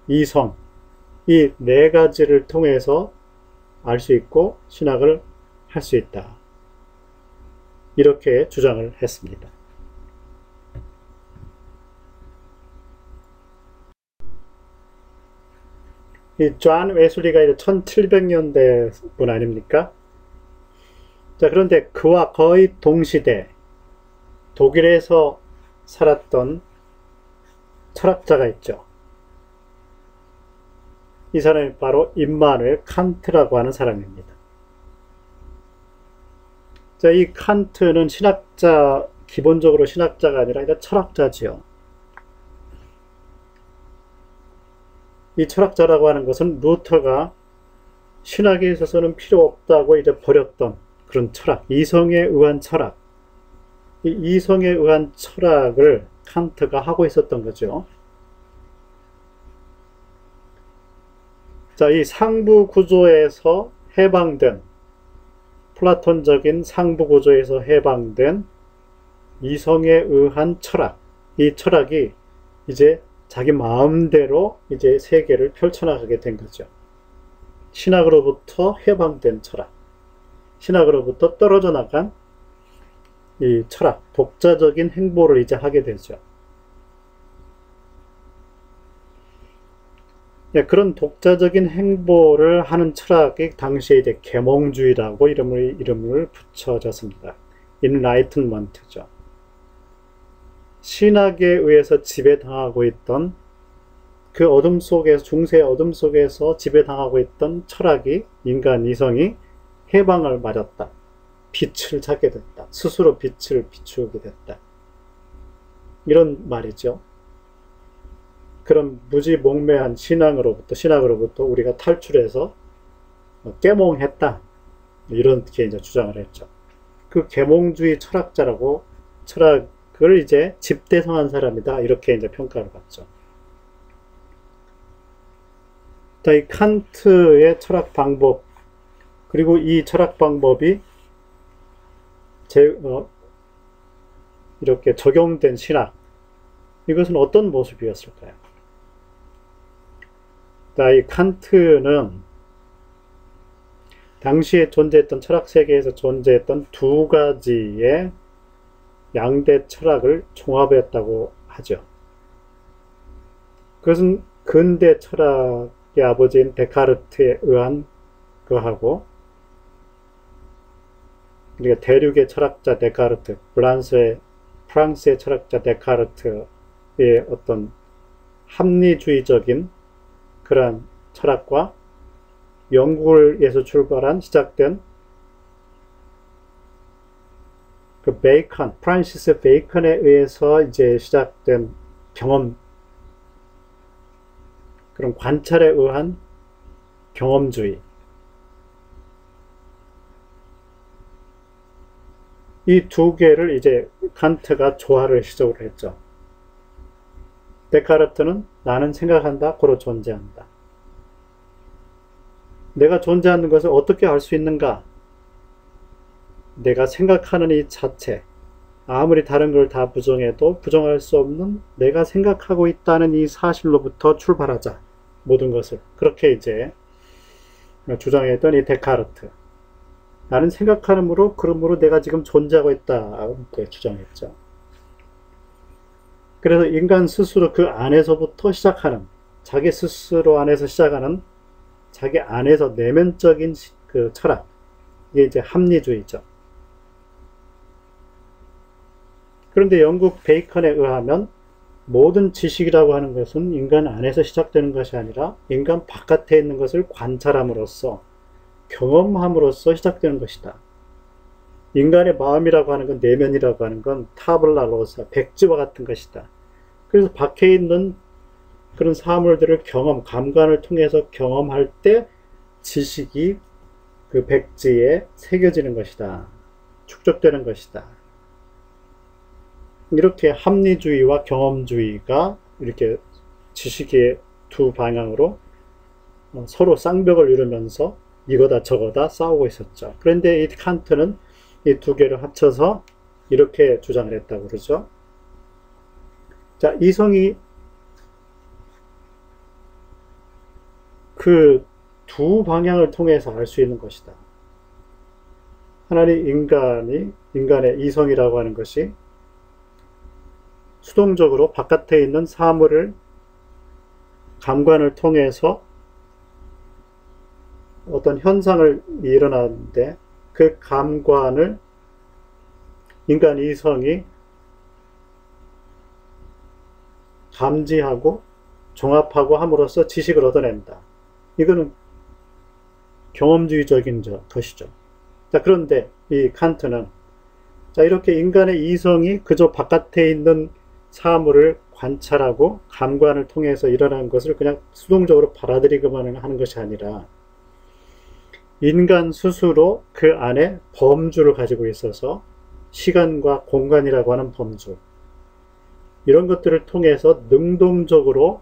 이성 이 네 가지를 통해서 알 수 있고 신학을 할 수 있다. 이렇게 주장을 했습니다. 이 존 웨슬리가 1700년대 분 아닙니까? 자, 그런데 그와 거의 동시대 독일에서 살았던 철학자가 있죠. 이 사람이 바로 임마누엘 칸트라고 하는 사람입니다. 자, 이 칸트는 신학자, 기본적으로 신학자가 아니라 철학자지요. 이 철학자라고 하는 것은 루터가 신학에 있어서는 필요 없다고 버렸던 그런 철학, 이성에 의한 철학, 이 이성에 의한 철학을 칸트가 하고 있었던 거죠. 자, 이 상부 구조에서 해방된, 플라톤적인 상부 구조에서 해방된 이성에 의한 철학, 이 철학이 이제 자기 마음대로 세계를 펼쳐나가게 된 거죠. 신학으로부터 해방된 철학, 신학으로부터 떨어져 나간 이 철학, 독자적인 행보를 하게 되죠. 그런 독자적인 행보를 하는 철학이 당시에 계몽주의라고 이름을 붙여졌습니다. 인라이트먼트죠. 신학에 의해서 지배당하고 있던 그 어둠 속에서, 중세의 어둠 속에서 지배당하고 있던 철학이, 인간 이성이 해방을 맞았다. 빛을 찾게 됐다. 스스로 빛을 비추게 됐다. 이런 말이죠. 그런 무지몽매한 신학으로부터 우리가 탈출해서 깨몽했다. 이렇게 주장을 했죠. 그 계몽주의 철학자라고, 철학을 집대성한 사람이다. 이렇게 평가를 받죠. 자, 이 칸트의 철학 방법, 그리고 이 철학 방법이 이렇게 적용된 신학, 이것은 어떤 모습이었을까요? 자, 이 칸트는 당시에 존재했던 철학 세계에서 존재했던 두 가지의 양대 철학을 종합했다고 하죠. 그것은 근대 철학의 아버지인 데카르트에 의한 거하고, 그러니까 대륙의 철학자 데카르트, 프랑스의 철학자 데카르트의 어떤 합리주의적인 그러한 철학과 영국에서 시작된 그 프란시스 베이컨에 의해서 시작된 경험, 그런 관찰에 의한 경험주의, 이 두 개를 칸트가 조화를 시작을 했죠. 데카르트는 나는 생각한다, 고로 존재한다. 내가 존재하는 것을 어떻게 알 수 있는가? 내가 생각하는 이 자체, 아무리 다른 걸 다 부정해도 부정할 수 없는 내가 생각하고 있다는 이 사실로부터 출발하자. 모든 것을. 그렇게 주장했던 이 데카르트. 나는 생각하므로, 그러므로 내가 지금 존재하고 있다. 이렇게 주장했죠. 그래서 인간 스스로 그 안에서부터 시작하는, 자기 스스로 안에서 시작하는, 자기 안에서 내면적인 그 철학, 이게 합리주의죠. 그런데 영국 베이컨에 의하면 모든 지식이라고 하는 것은 인간 안에서 시작되는 것이 아니라 인간 바깥에 있는 것을 관찰함으로써, 경험함으로써 시작되는 것이다. 인간의 마음이라고 하는 건, 내면이라고 하는 건 타블라 로사, 백지와 같은 것이다. 그래서 밖에 있는 그런 사물들을 감관을 통해서 경험할 때 지식이 그 백지에 새겨지는 것이다. 축적되는 것이다. 이렇게 합리주의와 경험주의가 이렇게 지식의 두 방향으로 서로 쌍벽을 이루면서 이거다 저거다 싸우고 있었죠. 그런데 이 칸트는 이 두 개를 합쳐서 이렇게 주장을 했다고 그러죠. 자, 이성이 그 두 방향을 통해서 알 수 있는 것이다. 하나는 인간의 이성이라고 하는 것이 수동적으로 바깥에 있는 사물을 감관을 통해서 어떤 현상을 일어나는데 그 감관을 인간 이성이 감지하고 종합하고 함으로써 지식을 얻어낸다. 이거는 경험주의적인 것이죠. 자, 그런데 이 칸트는 자, 이렇게 인간의 이성이 그저 바깥에 있는 사물을 관찰하고 감관을 통해서 일어나는 것을 그냥 수동적으로 받아들이기만 하는 것이 아니라 인간 스스로 그 안에 범주를 가지고 있어서 시간과 공간이라고 하는 범주, 이런 것들을 통해서 능동적으로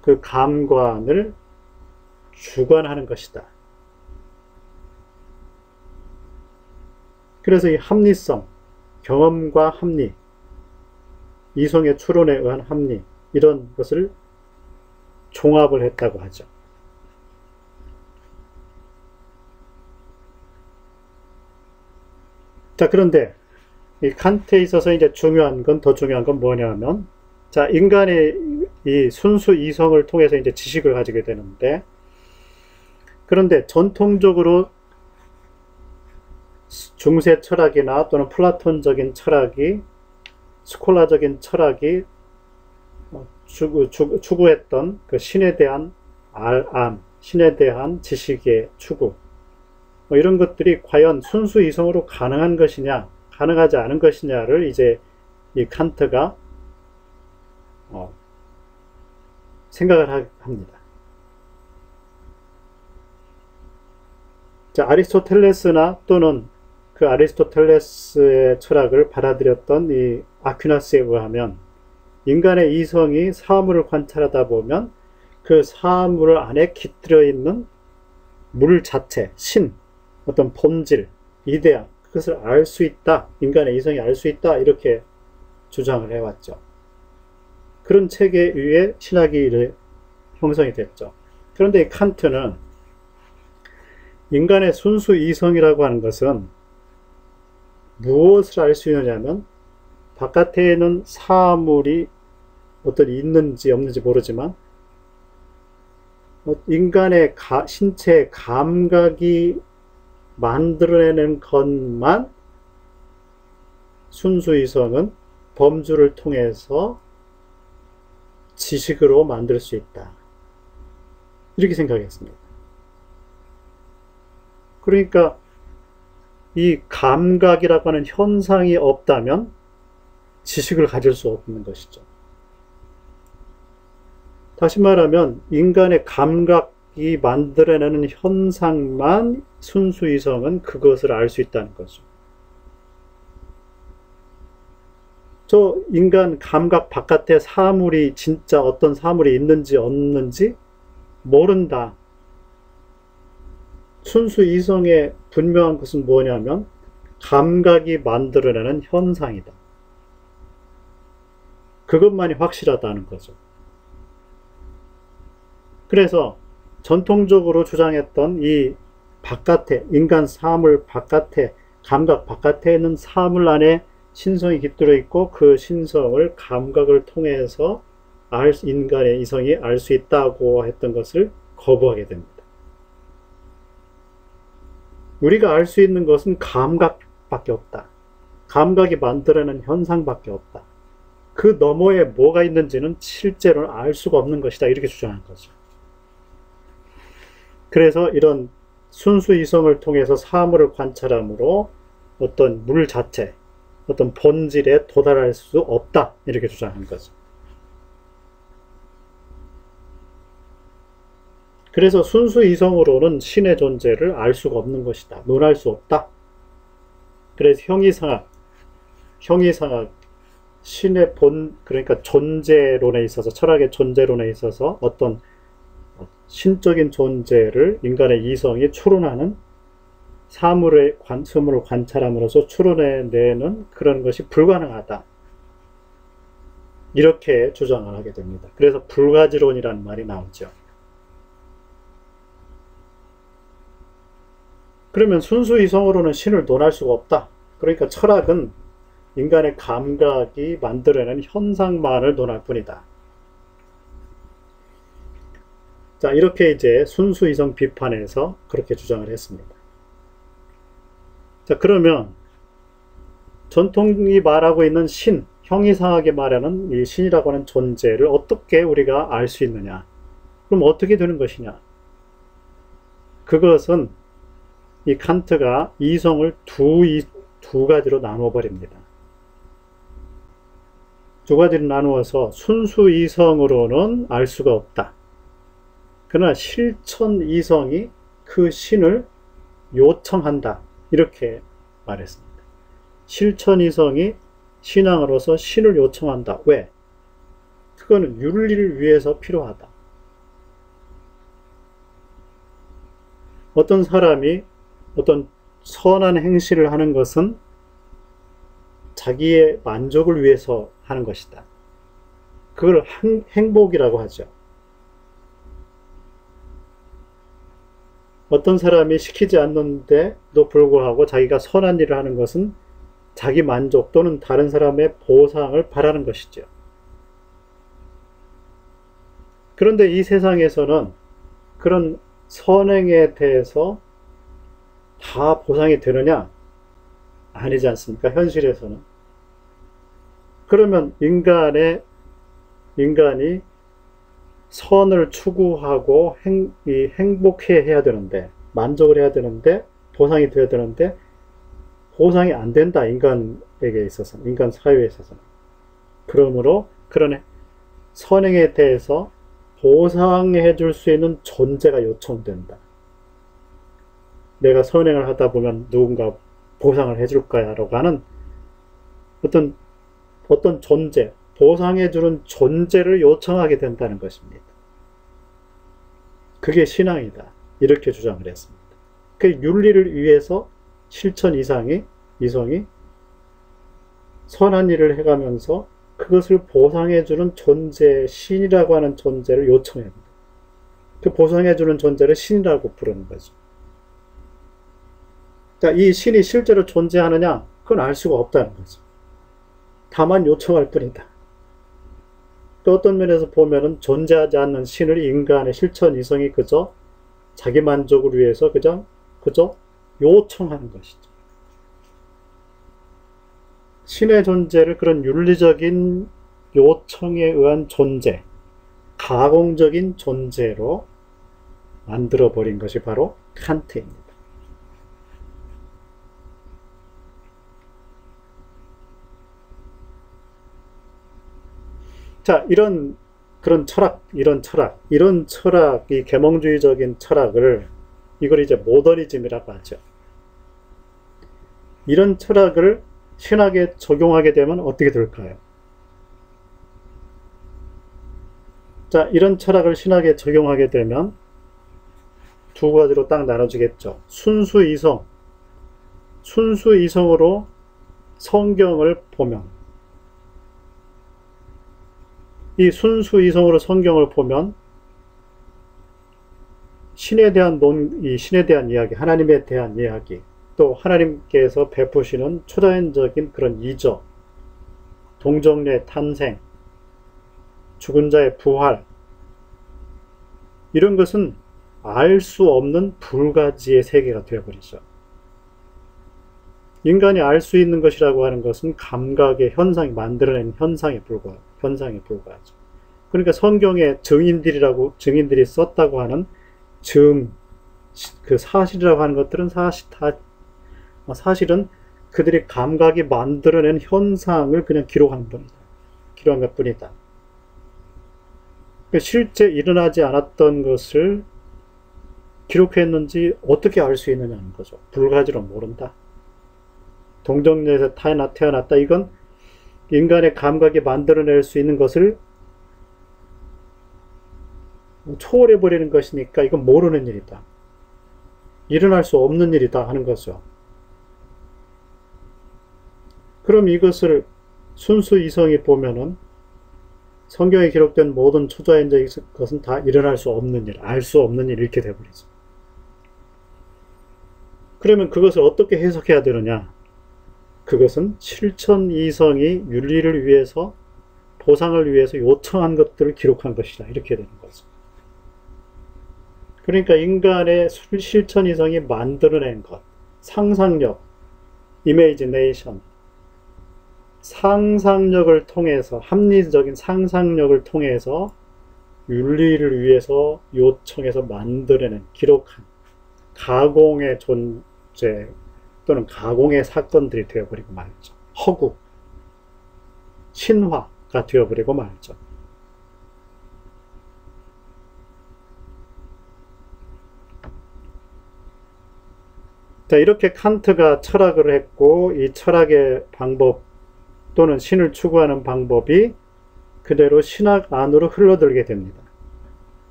그 감관을 주관하는 것이다. 그래서 이 합리성, 경험과 합리, 이성의 추론에 의한 합리, 이런 것을 종합을 했다고 하죠. 자, 그런데 이 칸트에 있어서 이제 더 중요한 건 뭐냐면, 자, 인간의 이 순수 이성을 통해서 이제 지식을 가지게 되는데, 그런데 전통적으로 중세 철학이나 또는 플라톤적인 철학이, 스콜라적인 철학이 추구했던 그 신에 대한 신에 대한 지식의 추구, 이런 것들이 과연 순수 이성으로 가능한 것이냐, 가능하지 않은 것이냐를 이제 이 칸트가 생각을 합니다. 자, 아리스토텔레스나 또는 그 아리스토텔레스의 철학을 받아들였던 이 아퀴나스에 의하면 인간의 이성이 사물을 관찰하다 보면 그 사물 안에 깃들어 있는 물 자체, 신, 어떤 본질, 이데아, 그것을 알 수 있다, 인간의 이성이 알 수 있다, 이렇게 주장을 해왔죠. 그런 체계 위에 신학이 형성이 됐죠. 그런데 이 칸트는 인간의 순수 이성이라고 하는 것은 무엇을 알 수 있느냐면, 바깥에는 사물이 어떤 있는지 없는지 모르지만 인간의 신체의 감각이 만들어내는 것만 순수 이성은 범주를 통해서 지식으로 만들 수 있다, 이렇게 생각했습니다. 그러니까 이 감각이라고 하는 현상이 없다면 지식을 가질 수 없는 것이죠. 다시 말하면 인간의 감각이 만들어내는 현상만 순수 이성은 그것을 알 수 있다는 거죠. 저 인간 감각 바깥에 사물이 진짜 어떤 사물이 있는지 없는지 모른다. 순수 이성의 분명한 것은 뭐냐면 감각이 만들어내는 현상이다. 그것만이 확실하다는 거죠. 그래서 전통적으로 주장했던 이 바깥에, 인간 사물 바깥에, 감각 바깥에 있는 사물 안에 신성이 깃들어 있고 그 신성을 감각을 통해서 인간의 이성이 알 수 있다고 했던 것을 거부하게 됩니다. 우리가 알 수 있는 것은 감각밖에 없다. 감각이 만들어내는 현상밖에 없다. 그 너머에 뭐가 있는지는 실제로는 알 수가 없는 것이다, 이렇게 주장한 거죠. 그래서 이런 순수 이성을 통해서 사물을 관찰함으로 어떤 물 자체, 어떤 본질에 도달할 수 없다, 이렇게 주장한 거죠. 그래서 순수 이성으로는 신의 존재를 알 수가 없는 것이다, 논할 수 없다. 그래서 형이상학, 신의 그러니까 존재론에 있어서, 철학의 존재론에 있어서 어떤 신적인 존재를 인간의 이성이 추론하는 사물을 관찰함으로써 추론해내는 그런 것이 불가능하다. 이렇게 주장을 하게 됩니다. 그래서 불가지론이라는 말이 나오죠. 그러면 순수 이성으로는 신을 논할 수가 없다. 그러니까 철학은 인간의 감각이 만들어내는 현상만을 논할 뿐이다. 자, 이렇게 이제 순수 이성 비판에서 그렇게 주장을 했습니다. 자, 그러면 전통이 말하고 있는 신, 형이상하게 말하는 이 신이라고 하는 존재를 어떻게 우리가 알 수 있느냐? 그럼 어떻게 되는 것이냐? 그것은 이 칸트가 이성을 두 가지로 나누어 버립니다. 두 가지로 나누어서 순수 이성으로는 알 수가 없다. 그러나 실천 이성이 그 신을 요청한다. 이렇게 말했습니다. 실천 이성이 신앙으로서 신을 요청한다. 왜? 그거는 윤리를 위해서 필요하다. 어떤 사람이 어떤 선한 행실을 하는 것은 자기의 만족을 위해서 하는 것이다. 그걸 행복이라고 하죠. 어떤 사람이 시키지 않는데도 불구하고 자기가 선한 일을 하는 것은 자기 만족 또는 다른 사람의 보상을 바라는 것이죠. 그런데 이 세상에서는 그런 선행에 대해서 다 보상이 되느냐? 아니지 않습니까? 현실에서는. 그러면 인간이 선을 추구하고 행복해야 되는데, 만족을 해야 되는데, 보상이 되어야 되는데 보상이 안 된다. 인간에게 있어서, 인간 사회에 있어서는. 그러므로 그런 선행에 대해서 보상해 줄 수 있는 존재가 요청된다. 내가 선행을 하다 보면 누군가 보상을 해줄 거야 라고 하는 어떤 존재, 보상해 주는 존재를 요청하게 된다는 것입니다. 그게 신앙이다. 이렇게 주장을 했습니다. 그 윤리를 위해서 실천 이성이 선한 일을 해가면서 그것을 보상해 주는 존재, 신이라고 하는 존재를 요청합니다. 그 보상해 주는 존재를 신이라고 부르는 거죠. 자, 이 신이 실제로 존재하느냐? 그건 알 수가 없다는 거죠. 다만 요청할 뿐이다. 또 어떤 면에서 보면은 존재하지 않는 신을 인간의 실천 이성이 그저 자기 만족을 위해서 그저 요청하는 것이죠. 신의 존재를 그런 윤리적인 요청에 의한 존재, 가공적인 존재로 만들어버린 것이 바로 칸트입니다. 자, 이런 철학, 이 계몽주의적인 철학을, 이걸 이제 모더니즘이라고 하죠. 이런 철학을 신학에 적용하게 되면 어떻게 될까요? 자, 이런 철학을 신학에 적용하게 되면 두 가지로 딱 나눠지겠죠. 순수 이성으로 성경을 보면, 이 순수 이성으로 성경을 보면 신에 대한 이야기, 하나님에 대한 이야기, 또 하나님께서 베푸시는 초자연적인 그런 이적, 동정녀의 탄생, 죽은 자의 부활, 이런 것은 알 수 없는 불가지의 세계가 되어버리죠. 인간이 알 수 있는 것이라고 하는 것은 감각의 현상이 만들어낸 현상에 불과하죠. 그러니까 성경에 증인들이 썼다고 하는 그 사실이라고 하는 것들은 사실은 그들의 감각이 만들어낸 현상을 그냥 기록한 것 뿐이다. 실제 일어나지 않았던 것을 기록했는지 어떻게 알 수 있느냐는 거죠. 불가지로 모른다. 동정녀에서 태어났다. 이건 인간의 감각이 만들어낼 수 있는 것을 초월해버리는 것이니까 이건 모르는 일이다. 일어날 수 없는 일이다 하는 거죠. 그럼 이것을 순수 이성이 보면은 성경에 기록된 모든 초자연적인 것은 다 일어날 수 없는 일, 알 수 없는 일 이렇게 돼버리죠. 그러면 그것을 어떻게 해석해야 되느냐? 그것은 실천 이성이 윤리를 위해서, 보상을 위해서 요청한 것들을 기록한 것이다 이렇게 되는 거죠. 그러니까 인간의 실천 이성이 만들어낸 것, 상상력, 이미지네이션, 상상력을 통해서, 합리적인 상상력을 통해서 윤리를 위해서 요청해서 만들어낸, 기록한 가공의 존재 또는 가공의 사건들이 되어버리고 말죠. 허구, 신화가 되어버리고 말죠. 자, 이렇게 칸트가 철학을 했고, 이 철학의 방법 또는 신을 추구하는 방법이 그대로 신학 안으로 흘러들게 됩니다.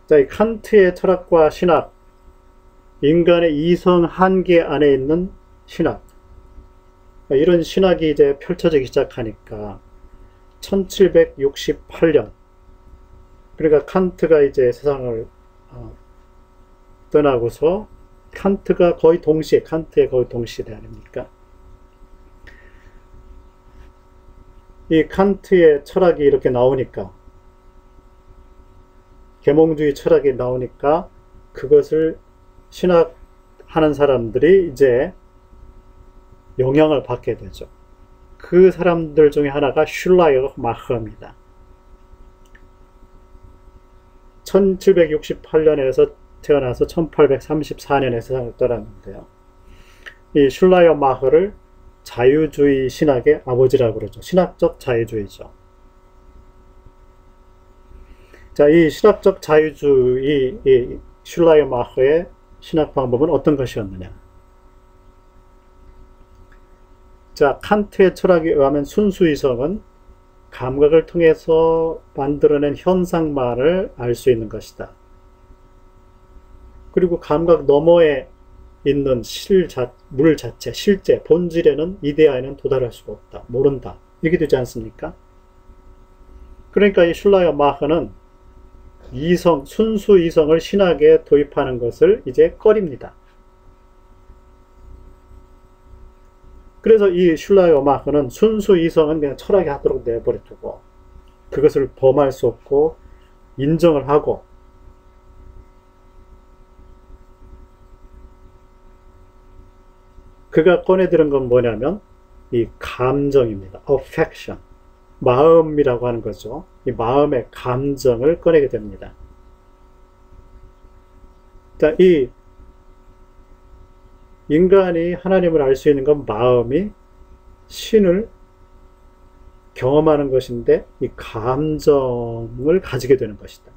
자, 이 칸트의 철학과 신학, 인간의 이성 한계 안에 있는 신학, 이런 신학이 이제 펼쳐지기 시작하니까 1768년, 그러니까 칸트가 이제 세상을 떠나고서 칸트의 거의 동시대 아닙니까? 이 칸트의 철학이 이렇게 나오니까, 계몽주의 철학이 나오니까 그것을 신학하는 사람들이 이제 영향을 받게 되죠. 그 사람들 중에 하나가 슐라이어마흐입니다. 1768년에서 태어나서 1834년에 세상을 떠났는데요. 이 슐라이어마흐를 자유주의 신학의 아버지라고 그러죠. 신학적 자유주의죠. 자, 이 신학적 자유주의, 이 슐라이어마흐의 신학 방법은 어떤 것이었느냐? 자, 칸트의 철학에 의하면 순수이성은 감각을 통해서 만들어낸 현상만을 알 수 있는 것이다. 그리고 감각 너머에 있는 물 자체, 실제, 본질에는, 이데아에는 도달할 수가 없다. 모른다. 이렇게 되지 않습니까? 그러니까 이 슐라이어마흐는 순수 이성을 신학에 도입하는 것을 이제 꺼립니다. 그래서 이 슐라이어마흐는 순수 이성은 그냥 철학에 하도록 내버려두고 그것을 범할 수 없고 인정을 하고, 그가 꺼내들은 건 뭐냐면 이 감정입니다. affection, 마음이라고 하는 거죠. 이 마음의 감정을 꺼내게 됩니다. 자, 이 인간이 하나님을 알 수 있는 건 마음이 신을 경험하는 것인데, 이 감정을 가지게 되는 것이다.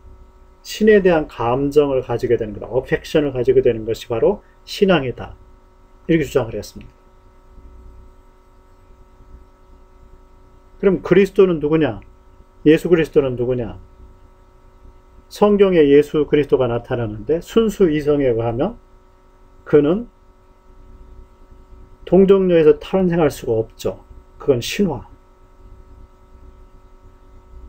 신에 대한 감정을 가지게 되는 것, 어펙션을 가지게 되는 것이 바로 신앙이다. 이렇게 주장을 했습니다. 그럼 그리스도는 누구냐? 예수 그리스도는 누구냐? 성경에 예수 그리스도가 나타나는데 순수 이성에 의하면 그는 동정녀에서 탄생할 수가 없죠. 그건 신화.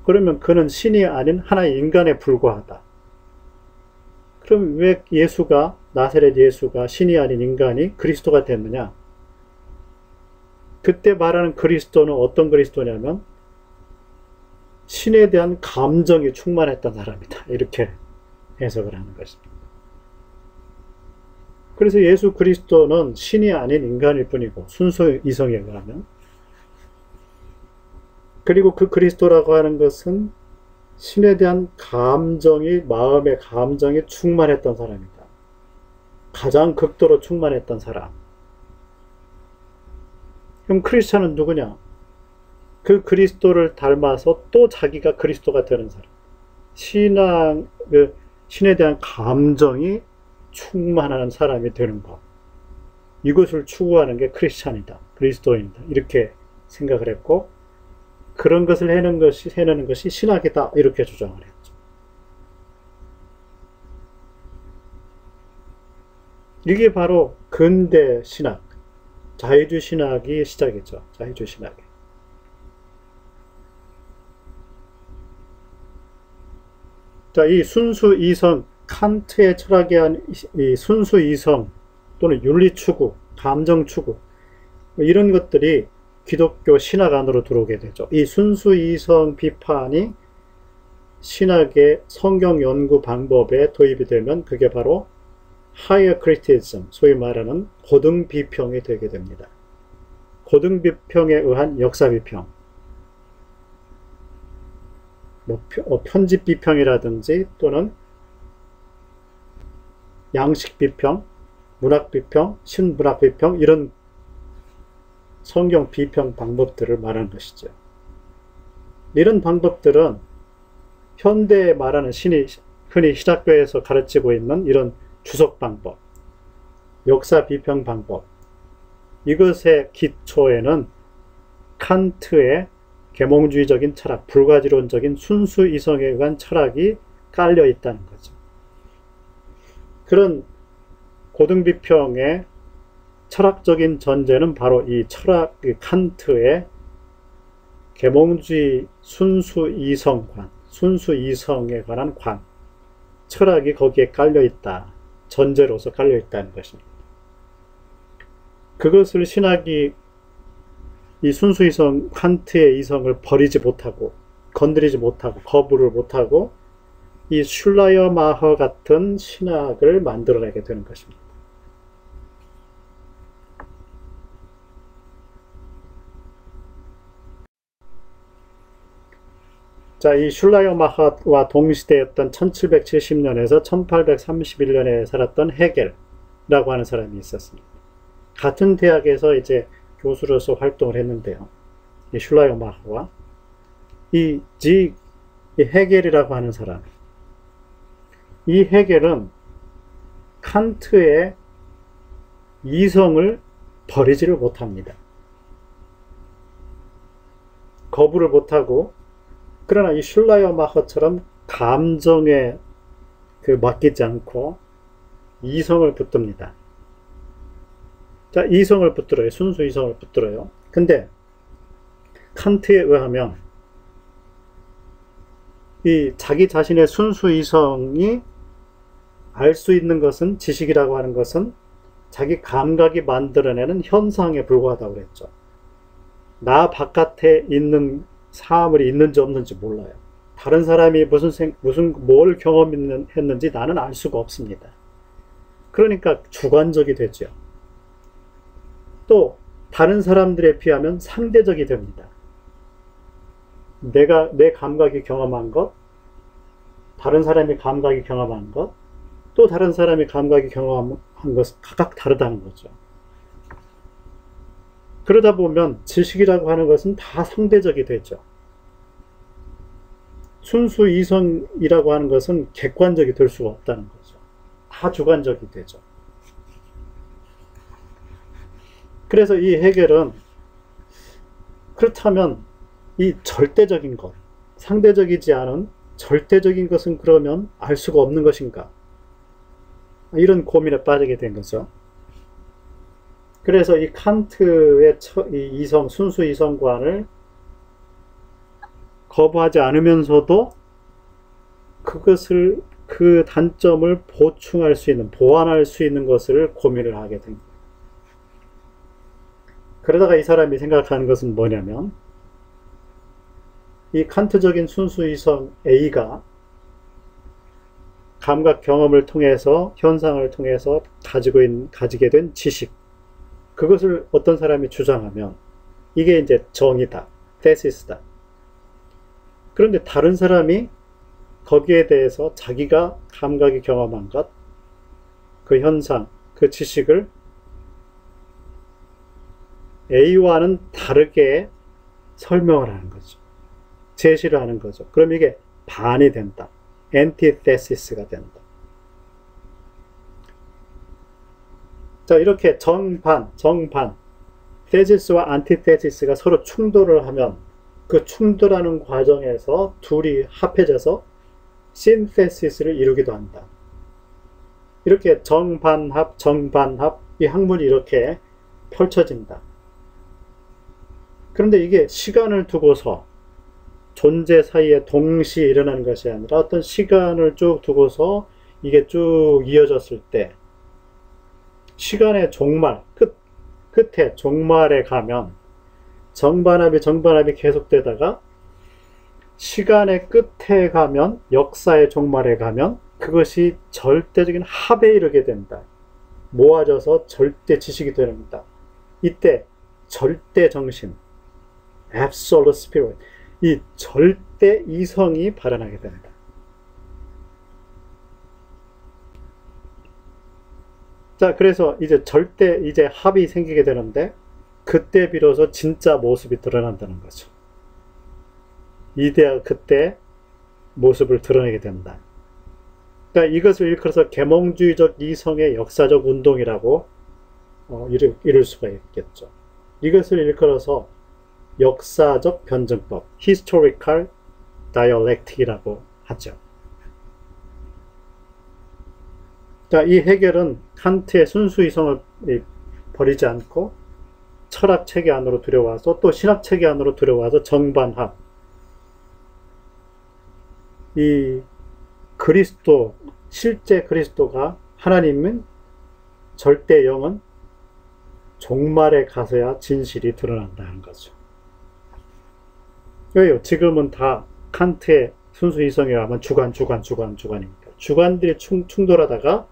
그러면 그는 신이 아닌 하나의 인간에 불과하다. 그럼 왜 나사렛 예수가 신이 아닌 인간이 그리스도가 됐느냐? 그때 말하는 그리스도는 어떤 그리스도냐면 신에 대한 감정이 충만했던 사람이다. 이렇게 해석을 하는 것입니다. 그래서 예수 그리스도는 신이 아닌 인간일 뿐이고, 순수 이성에 의하면. 그리고 그 그리스도라고 하는 것은 신에 대한 마음의 감정이 충만했던 사람이다. 가장 극도로 충만했던 사람. 그럼 크리스찬은 누구냐? 그 그리스도를 닮아서 또 자기가 그리스도가 되는 사람. 신에 대한 감정이 충만한 사람이 되는 것. 이것을 추구하는 게 크리스찬이다. 그리스도인이다. 이렇게 생각을 했고, 그런 것을 해내는 것이 신학이다. 이렇게 주장을 했죠. 이게 바로 근대 신학, 자유주의 신학이 시작이죠. 자유주의 신학이. 자, 이 순수 이성, 칸트의 철학에 한 이 순수 이성 또는 윤리 추구, 감정 추구 이런 것들이 기독교 신학 안으로 들어오게 되죠. 이 순수 이성 비판이 신학의 성경 연구 방법에 도입이 되면 그게 바로 higher criticism, 소위 말하는 고등 비평이 되게 됩니다. 고등 비평에 의한 역사 비평, 편집 비평이라든지 또는 양식 비평, 문학 비평, 신문학 비평 이런 성경 비평 방법들을 말하는 것이죠. 이런 방법들은 현대에 말하는 흔히 신학교에서 가르치고 있는 이런 주석 방법, 역사 비평 방법, 이것의 기초에는 칸트의 계몽주의적인 철학, 불가지론적인 순수 이성에 의한 철학이 깔려 있다는 거죠. 그런 고등비평의 철학적인 전제는 바로 이 칸트의 계몽주의 순수 이성관, 순수 이성에 관한 관, 철학이 거기에 깔려 있다. 전제로서 깔려 있다는 것입니다. 그것을 신학이 이 순수 이성, 칸트의 이성을 버리지 못하고, 건드리지 못하고, 거부를 못하고, 이 슐라이어마허 같은 신학을 만들어내게 되는 것입니다. 자, 이 슐라이어마허와 동시대였던 1770년에서 1831년에 살았던 헤겔이라고 하는 사람이 있었습니다. 같은 대학에서 이제 교수로서 활동을 했는데요. 이 슐라이어마허와 이 헤겔이라고 하는 사람, 이 헤겔은 칸트의 이성을 버리지를 못합니다. 거부를 못하고, 그러나 이 슐라이어마허처럼 감정에 맡기지 않고 이성을 붙듭니다. 자, 이성을 붙들어요. 순수 이성을 붙들어요. 근데 칸트에 의하면 이 자기 자신의 순수 이성이 알 수 있는 것은, 지식이라고 하는 것은 자기 감각이 만들어내는 현상에 불과하다고 그랬죠. 나 바깥에 있는 사물이 있는지 없는지 몰라요. 다른 사람이 뭘 경험했는지 나는 알 수가 없습니다. 그러니까 주관적이 되죠. 또 다른 사람들에 비하면 상대적이 됩니다. 내 감각이 경험한 것, 다른 사람의 감각이 경험한 것, 또 다른 사람의 감각이 경험한 것 각각 다르다는 거죠. 그러다 보면 지식이라고 하는 것은 다 상대적이 되죠. 순수 이성이라고 하는 것은 객관적이 될 수가 없다는 거죠. 다 주관적이 되죠. 그래서 이 헤겔은 그렇다면 이 절대적인 것, 상대적이지 않은 절대적인 것은 그러면 알 수가 없는 것인가? 이런 고민에 빠지게 된 거죠. 그래서 이 칸트의 이 순수 이성관을 거부하지 않으면서도 그 단점을 보충할 수 있는, 보완할 수 있는 것을 고민을 하게 됩니다. 그러다가 이 사람이 생각하는 것은 뭐냐면, 이 칸트적인 순수 이성 A가 감각 경험을 통해서, 현상을 통해서 가지게 된 지식, 그것을 어떤 사람이 주장하면 이게 이제 정의다, 테시스다. 그런데 다른 사람이 거기에 대해서 자기가 감각이 경험한 것, 그 현상, 그 지식을 A와는 다르게 설명을 하는 거죠. 제시를 하는 거죠. 그럼 이게 반이 된다. 엔티테시스가 된다. 자, 이렇게 정반, 테시스와 안티테시스가 서로 충돌을 하면 그 충돌하는 과정에서 둘이 합해져서 신테시스를 이루기도 한다. 이렇게 정반합, 정반합, 이 학문이 이렇게 펼쳐진다. 그런데 이게 시간을 두고서 존재 사이에 동시에 일어나는 것이 아니라 어떤 시간을 쭉 두고서 이게 쭉 이어졌을 때 시간의 종말, 끝에 종말에 가면 정반합이 계속되다가 시간의 끝에 가면, 역사의 종말에 가면 그것이 절대적인 합에 이르게 된다. 모아져서 절대 지식이 됩니다. 이때 절대 정신, absolute spirit, 이 절대 이성이 발현하게 된다. 자, 그래서 이제 이제 합이 생기게 되는데 그때 비로소 진짜 모습이 드러난다는 거죠. 이데아가 그때 모습을 드러내게 된다. 그러니까 이것을 일컬어서 계몽주의적 이성의 역사적 운동이라고 이룰 수가 있겠죠. 이것을 일컬어서 역사적 변증법, historical dialectic이라고 하죠. 자, 이 해결은 칸트의 순수 이성을 버리지 않고 철학 체계 안으로 들여와서 또 신학 체계 안으로 들여와서 정반합, 이 그리스도, 실제 그리스도가 하나님은 절대 영은 종말에 가서야 진실이 드러난다는 거죠. 왜요? 지금은 다 칸트의 순수 이성에 하면 주관입니다. 주관들이 충돌하다가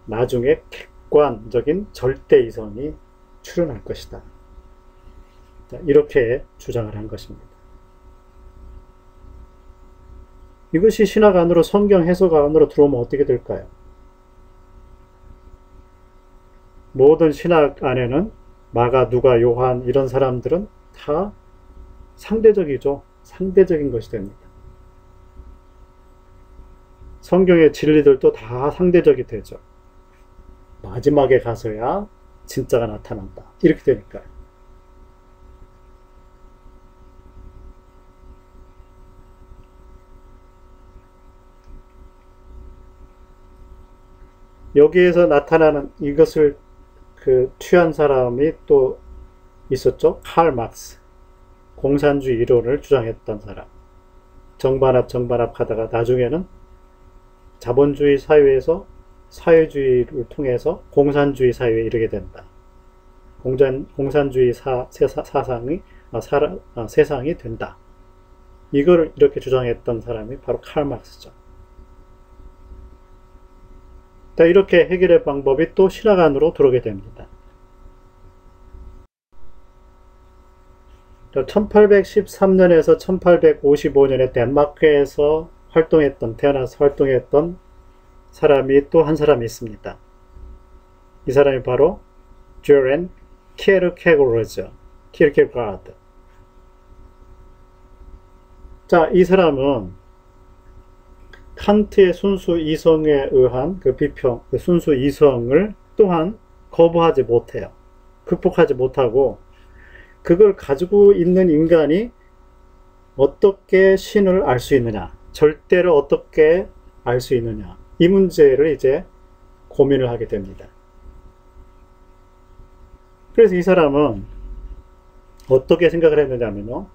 나중에 객관적인 절대 이성이 출현할 것이다. 자, 이렇게 주장을 한 것입니다. 이것이 신학 안으로, 성경 해석 안으로 들어오면 어떻게 될까요? 모든 신학 안에는 마가, 누가, 요한 이런 사람들은 다 상대적이죠. 상대적인 것이 됩니다. 성경의 진리들도 다 상대적이 되죠. 마지막에 가서야 진짜가 나타난다. 이렇게 되니까요. 여기에서 나타나는 이것을 취한 사람이 또 있었죠. 칼 막스. 공산주의 이론을 주장했던 사람. 정반합 하다가 나중에는 자본주의 사회에서 사회주의를 통해서 공산주의 사회에 이르게 된다. 공산주의 세상이 된다. 이걸 이렇게 주장했던 사람이 바로 칼 막스죠. 자, 이렇게 해결의 방법이 또 신학 안으로 들어오게 됩니다. 1813년에서 1855년에 덴마크에서 태어나서 활동했던 사람이 또 한 사람이 있습니다. 이 사람이 바로 조렌 키에르케고르죠. 키에르케가르드. 자, 이 사람은 칸트의 순수 이성에 의한 비평, 순수 이성을 또한 거부하지 못해요. 극복하지 못하고 그걸 가지고 있는 인간이 어떻게 신을 알 수 있느냐, 절대를 어떻게 알 수 있느냐, 이 문제를 이제 고민을 하게 됩니다. 그래서 이 사람은 어떻게 생각을 했느냐면요,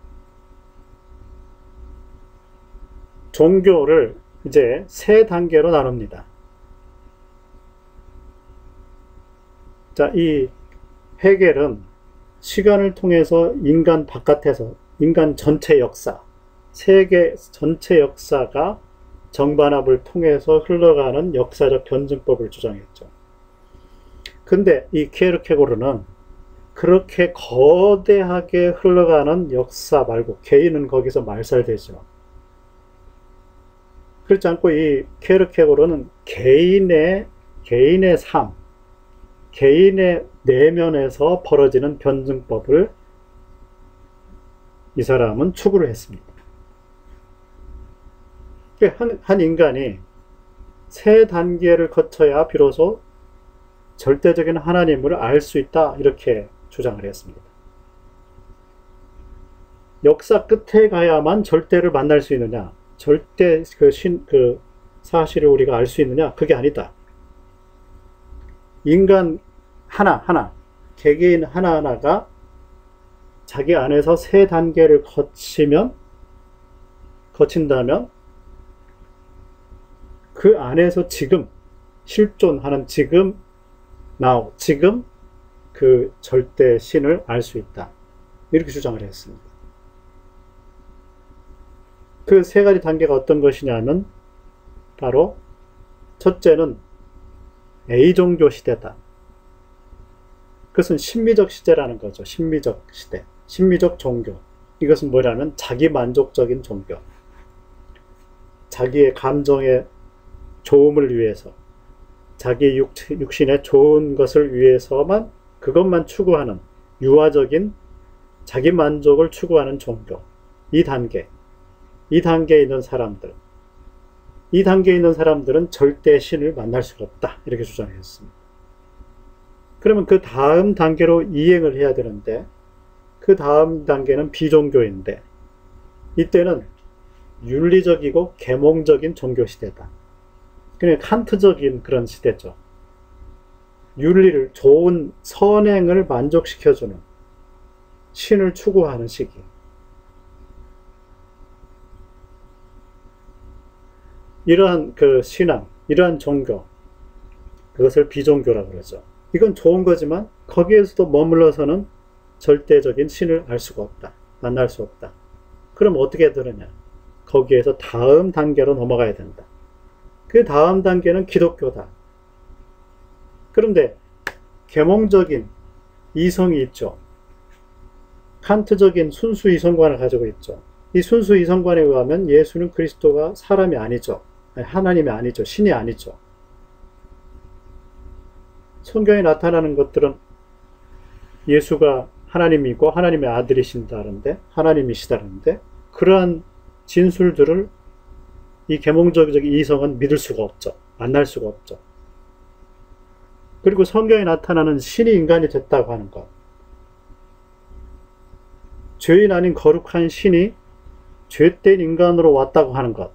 종교를 이제 세 단계로 나눕니다. 자, 이 헤겔은 시간을 통해서 인간 바깥에서 인간 전체 역사, 세계 전체 역사가 정반합을 통해서 흘러가는 역사적 변증법을 주장했죠. 근데 이 키에르케고르는 그렇게 거대하게 흘러가는 역사 말고 개인은 거기서 말살되죠. 그렇지 않고 이 키에르케고르는 개인의 삶, 개인의 내면에서 벌어지는 변증법을 이 사람은 추구를 했습니다. 한 인간이 세 단계를 거쳐야 비로소 절대적인 하나님을 알 수 있다, 이렇게 주장을 했습니다. 역사 끝에 가야만 절대를 만날 수 있느냐, 절대 그 사실을 우리가 알 수 있느냐, 그게 아니다. 인간 하나, 개개인 하나하나가 자기 안에서 세 단계를 거친다면 그 안에서 지금 실존하는 지금 그 절대 신을 알 수 있다. 이렇게 주장을 했습니다. 그 세 가지 단계가 어떤 것이냐면 바로 첫째는 A 종교 시대다. 그것은 신미적 시대라는 거죠. 신미적 시대, 신미적 종교. 이것은 뭐냐면 자기 만족적인 종교. 자기의 감정의 좋음을 위해서, 자기 육신의 좋은 것을 위해서만 그것만 추구하는 유아적인 자기 만족을 추구하는 종교. 이 단계에 있는 사람들은 절대 신을 만날 수가 없다. 이렇게 주장했습니다. 그러면 그 다음 단계로 이행을 해야 되는데, 그 다음 단계는 비종교인데, 이때는 윤리적이고 계몽적인 종교 시대다. 그냥 칸트적인 그런 시대죠. 윤리를, 좋은 선행을 만족시켜주는 신을 추구하는 시기. 이러한 그 신앙, 이러한 종교, 그것을 비종교라고 그러죠. 이건 좋은 거지만 거기에서도 머물러서는 절대적인 신을 알 수가 없다. 만날 수 없다. 그럼 어떻게 되느냐? 거기에서 다음 단계로 넘어가야 된다. 그 다음 단계는 기독교다. 그런데 계몽적인 이성이 있죠. 칸트적인 순수 이성관을 가지고 있죠. 이 순수 이성관에 의하면 예수는 그리스도가 사람이 아니죠. 하나님이 아니죠. 신이 아니죠. 성경에 나타나는 것들은 예수가 하나님이고 하나님의 아들이신다는데, 하나님이시다는데, 그러한 진술들을 이 계몽적인 이성은 믿을 수가 없죠. 만날 수가 없죠. 그리고 성경에 나타나는 신이 인간이 됐다고 하는 것, 죄인 아닌 거룩한 신이 죄된 인간으로 왔다고 하는 것,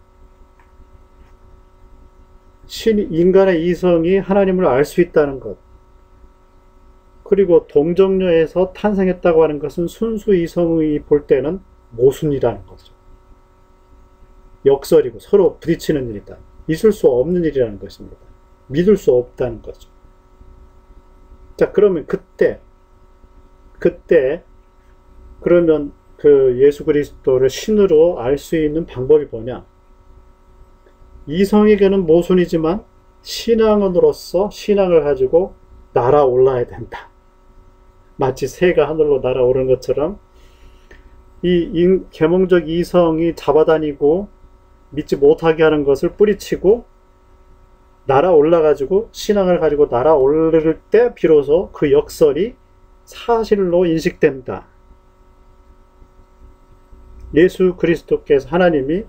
인간의 이성이 하나님을 알 수 있다는 것, 그리고 동정녀에서 탄생했다고 하는 것은 순수 이성이 볼 때는 모순이라는 거죠. 역설이고 서로 부딪히는 일이다. 있을 수 없는 일이라는 것입니다. 믿을 수 없다는 거죠. 자, 그러면 그때 그러면 그 예수 그리스도를 신으로 알 수 있는 방법이 뭐냐? 이성에게는 모순이지만 신앙으로서 신앙을 가지고 날아올라야 된다. 마치 새가 하늘로 날아오르는 것처럼 이 계몽적 이성이 잡아다니고 믿지 못하게 하는 것을 뿌리치고 날아올라가지고 신앙을 가지고 날아오를 때 비로소 그 역설이 사실로 인식된다. 예수 그리스도께서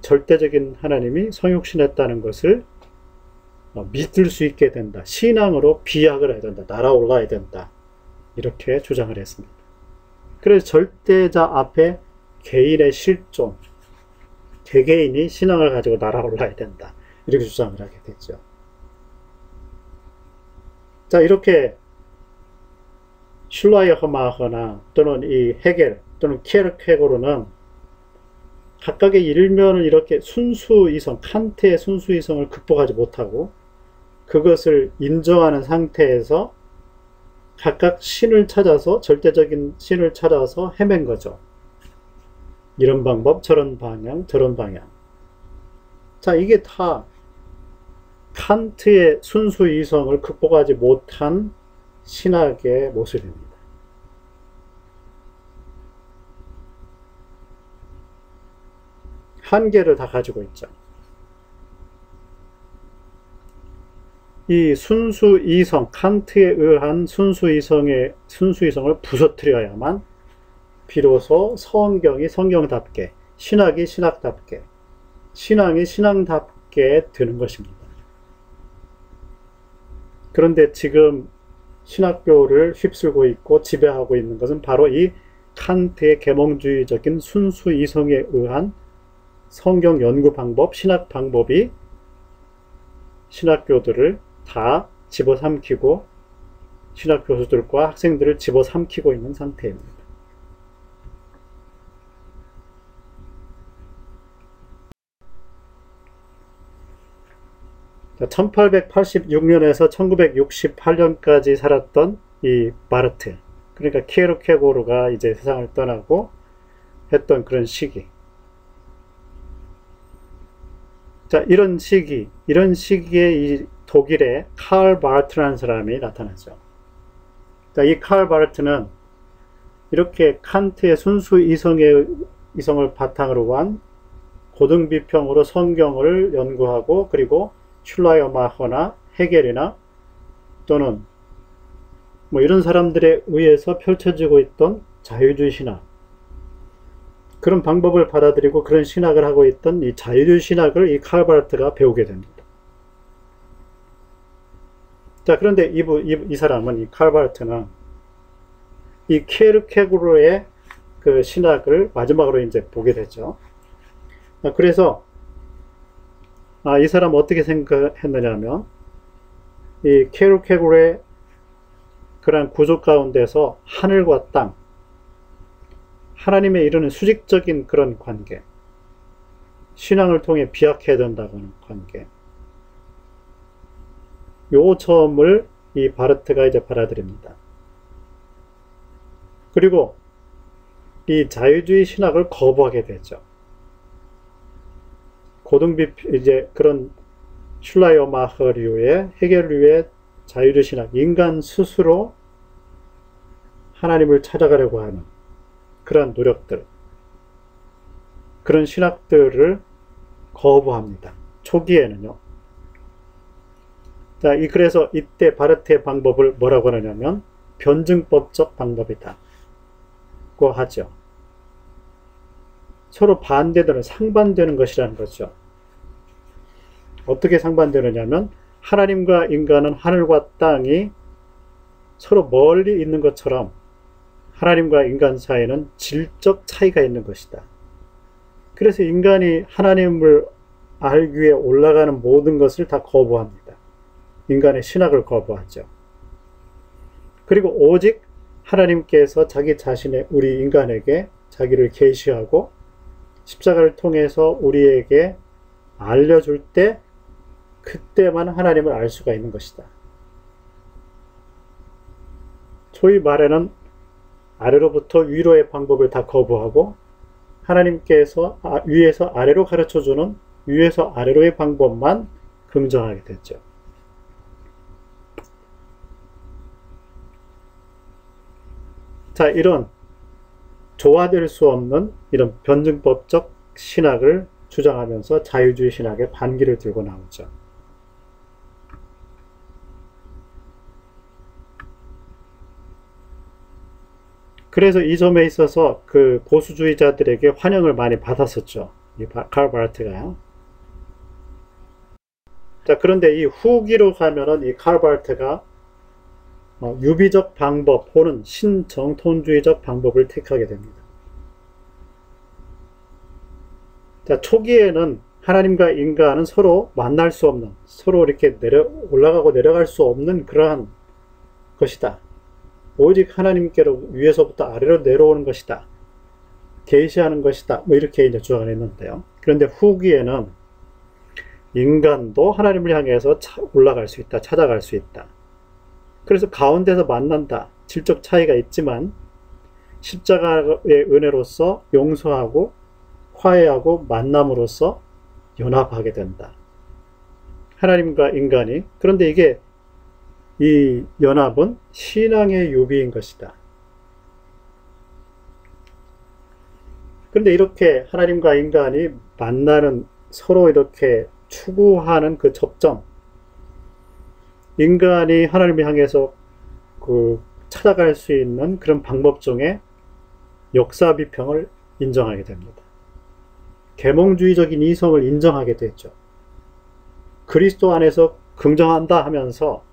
절대적인 하나님이 성육신했다는 것을 믿을 수 있게 된다. 신앙으로 비약을 해야 된다. 날아올라야 된다. 이렇게 주장을 했습니다. 그래서 절대자 앞에 개인의 실존, 개개인이 신앙을 가지고 날아올라야 된다. 이렇게 주장을 하게 됐죠. 자, 이렇게 슐라이어마허나 또는 이 헤겔 또는 키에르케고르는 각각의 일면을 이렇게 순수이성, 칸트의 순수이성을 극복하지 못하고 그것을 인정하는 상태에서 각각 신을 찾아서, 절대적인 신을 찾아서 헤맨 거죠. 이런 방법, 저런 방향, 저런 방향. 자, 이게 다 칸트의 순수이성을 극복하지 못한 신학의 모습입니다. 한계를 다 가지고 있죠. 이 순수이성, 칸트에 의한 순수이성을 부서뜨려야만 비로소 성경이 성경답게, 신학이 신학답게, 신앙이 신앙답게 되는 것입니다. 그런데 지금 신학교를 휩쓸고 있고 지배하고 있는 것은 바로 이 칸트의 계몽주의적인 순수이성에 의한 성경 연구 방법, 신학 방법이 신학교들을 다 집어삼키고 신학 교수들과 학생들을 집어삼키고 있는 상태입니다. 자, 1886년에서 1968년까지 살았던 이 바르트, 그러니까 키에르케고르가 이제 세상을 떠나고 했던 그런 시기. 자, 이런 시기에 이 독일의 칼 바르트라는 사람이 나타나죠. 자, 이 칼 바르트는 이렇게 칸트의 순수 이성을 바탕으로 한 고등비평으로 성경을 연구하고, 그리고 슐라이어마허나 헤겔이나 또는 뭐 이런 사람들에 의해서 펼쳐지고 있던 자유주의 신학, 그런 방법을 받아들이고 그런 신학을 하고 있던 이 자유주의 신학을 이 칼 바르트가 배우게 됩니다. 자, 그런데 이 사람은, 이 칼 바르트는 이 키에르케고르의 그 신학을 마지막으로 이제 보게 되죠. 그래서 이 사람 어떻게 생각했느냐 하면, 이 키에르케고르의 그런 구조 가운데서 하늘과 땅, 하나님에 이르는 수직적인 그런 관계, 신앙을 통해 비약해야 된다고 하는 관계, 요 점을 이 바르트가 이제 받아들입니다. 그리고 이 자유주의 신학을 거부하게 되죠. 이제 그런 슐라이어마허류의 헤겔류의 자유주의 신학, 인간 스스로 하나님을 찾아가려고 하는 그런 노력들, 그런 신학들을 거부합니다. 초기에는요. 자, 그래서 이때 바르트의 방법을 뭐라고 하느냐면 변증법적 방법이다 고 하죠. 서로 반대되는, 상반되는 것이라는 거죠. 어떻게 상반되느냐면, 하나님과 인간은 하늘과 땅이 서로 멀리 있는 것처럼 하나님과 인간 사이에는 질적 차이가 있는 것이다. 그래서 인간이 하나님을 알기 위해 올라가는 모든 것을 다 거부합니다. 인간의 신학을 거부하죠. 그리고 오직 하나님께서 자기 자신의, 우리 인간에게 자기를 계시하고 십자가를 통해서 우리에게 알려줄 때, 그때만 하나님을 알 수가 있는 것이다. 소위 말하는 아래로부터 위로의 방법을 다 거부하고, 하나님께서 위에서 아래로 가르쳐주는 위에서 아래로의 방법만 긍정하게 됐죠. 자, 이런 조화될 수 없는 이런 변증법적 신학을 주장하면서 자유주의 신학의 반기를 들고 나오죠. 그래서 이 점에 있어서 그 보수주의자들에게 환영을 많이 받았었죠. 이 칼 바르트가요. 자, 그런데 이 후기로 가면은 이 칼 바르트가 유비적 방법 혹은 신정통주의적 방법을 택하게 됩니다. 자, 초기에는 하나님과 인간은 서로 만날 수 없는, 서로 이렇게 올라가고 내려갈 수 없는 그러한 것이다. 오직 하나님께로 위에서부터 아래로 내려오는 것이다. 계시하는 것이다. 뭐 이렇게 이제 주장을 했는데요. 그런데 후기에는 인간도 하나님을 향해서 올라갈 수 있다. 찾아갈 수 있다. 그래서 가운데서 만난다. 질적 차이가 있지만 십자가의 은혜로서 용서하고 화해하고 만남으로써 연합하게 된다. 하나님과 인간이. 그런데 이 연합은 신앙의 유비인 것이다. 그런데 이렇게 하나님과 인간이 만나는, 서로 이렇게 추구하는 그 접점, 인간이 하나님을 향해서 찾아갈 수 있는 그런 방법 중에 역사 비평을 인정하게 됩니다. 계몽주의적인 이성을 인정하게 됐죠. 그리스도 안에서 긍정한다 하면서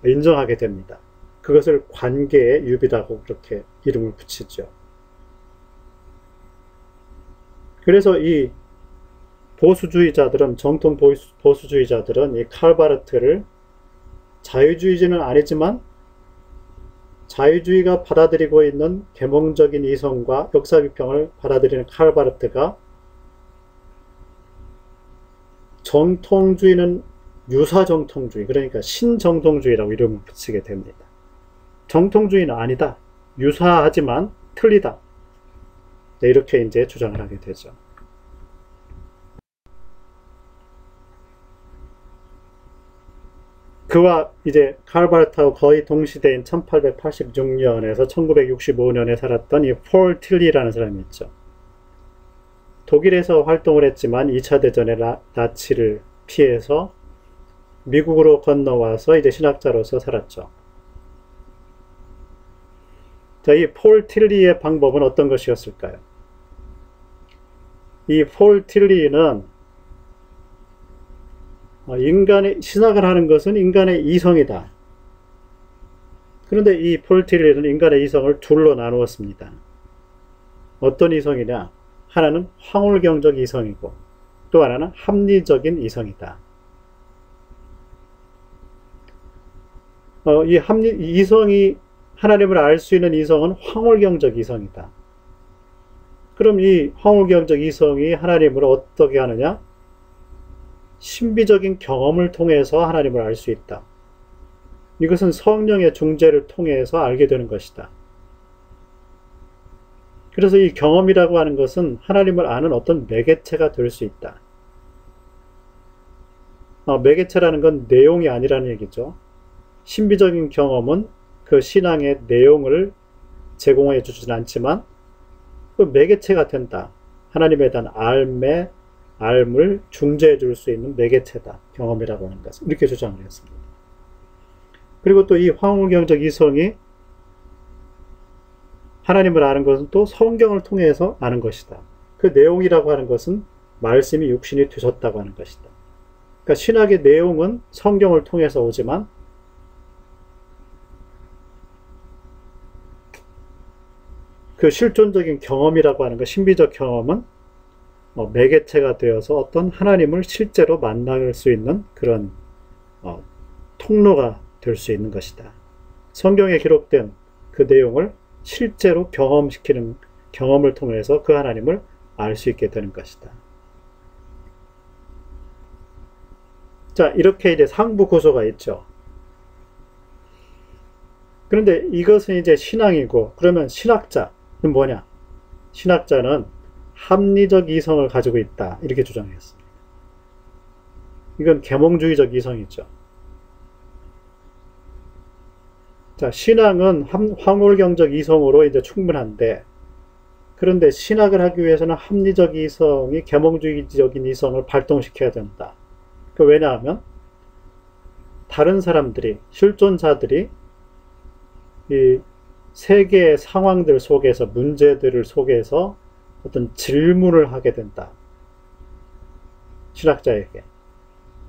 인정하게 됩니다. 그것을 관계의 유비라고 그렇게 이름을 붙이죠. 그래서 이 보수주의자들은, 정통 보수주의자들은 이 칼 바르트를 자유주의자는 아니지만 자유주의가 받아들이고 있는 계몽적인 이성과 역사비평을 받아들이는 칼바르트가 정통주의는 유사정통주의, 그러니까 신정통주의라고 이름을 붙이게 됩니다. 정통주의는 아니다. 유사하지만 틀리다. 네, 이렇게 이제 주장을 하게 되죠. 그와 이제 칼바르트하고 거의 동시대인 1886년에서 1965년에 살았던 이 폴 틸리라는 사람이 있죠. 독일에서 활동을 했지만 2차 대전에 나치를 피해서 미국으로 건너와서 이제 신학자로서 살았죠. 자, 이 폴 틸리의 방법은 어떤 것이었을까요? 이 폴 틸리는 인간의 신학을 하는 것은 인간의 이성이다. 그런데 이 폴 틸리는 인간의 이성을 둘로 나누었습니다. 어떤 이성이냐? 하나는 황홀경적 이성이고 또 하나는 합리적인 이성이다. 이 이성이 하나님을 알 수 있는 이성은 황홀경적 이성이다. 그럼 이 황홀경적 이성이 하나님을 어떻게 하느냐? 신비적인 경험을 통해서 하나님을 알 수 있다. 이것은 성령의 중재를 통해서 알게 되는 것이다. 그래서 이 경험이라고 하는 것은 하나님을 아는 어떤 매개체가 될 수 있다. 매개체라는 건 내용이 아니라는 얘기죠. 신비적인 경험은 그 신앙의 내용을 제공해 주지는 않지만 그 매개체가 된다. 하나님에 대한 알을 중재해 줄 수 있는 매개체다. 경험이라고 하는 것은. 이렇게 주장을 했습니다. 그리고 또 이 황홀경적 이성이 하나님을 아는 것은 또 성경을 통해서 아는 것이다. 그 내용이라고 하는 것은 말씀이 육신이 되셨다고 하는 것이다. 그러니까 신학의 내용은 성경을 통해서 오지만 그 실존적인 경험이라고 하는 것, 신비적 경험은 매개체가 되어서 어떤 하나님을 실제로 만날 수 있는 그런 통로가 될 수 있는 것이다. 성경에 기록된 그 내용을 실제로 경험시키는 경험을 통해서 그 하나님을 알 수 있게 되는 것이다. 자, 이렇게 이제 상부 구조가 있죠. 그런데 이것은 이제 신앙이고, 그러면 신학자는 뭐냐? 신학자는 합리적 이성을 가지고 있다. 이렇게 주장했습니다. 이건 계몽주의적 이성이죠. 자, 신앙은 황홀경적 이성으로 이제 충분한데, 그런데 신학을 하기 위해서는 합리적 이성이 계몽주의적인 이성을 발동시켜야 된다. 왜냐하면 다른 사람들이, 실존자들이 이 세계의 상황들 속에서, 문제들을 속에서 어떤 질문을 하게 된다. 신학자에게.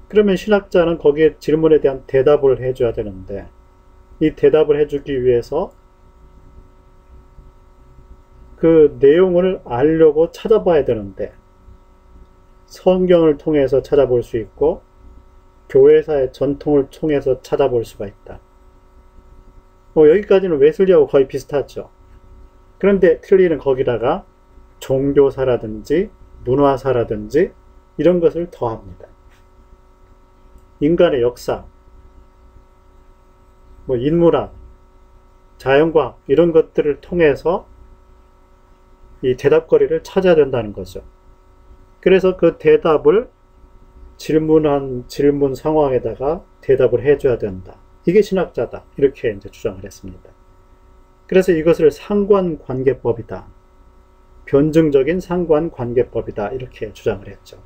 그러면 신학자는 거기에 질문에 대한 대답을 해줘야 되는데, 이 대답을 해주기 위해서 그 내용을 알려고 찾아봐야 되는데, 성경을 통해서 찾아볼 수 있고 교회사의 전통을 통해서 찾아볼 수가 있다. 여기까지는 웨슬리하고 거의 비슷하죠. 그런데 틸리는 거기다가 종교사라든지 문화사라든지 이런 것을 더합니다. 인간의 역사, 인문학, 자연과학 이런 것들을 통해서 이 대답거리를 찾아야 된다는 거죠. 그래서 그 대답을 질문 상황에다가 대답을 해줘야 된다. 이게 신학자다. 이렇게 이제 주장을 했습니다. 그래서 이것을 상관관계법이다. 변증적인 상관관계법이다. 이렇게 주장을 했죠.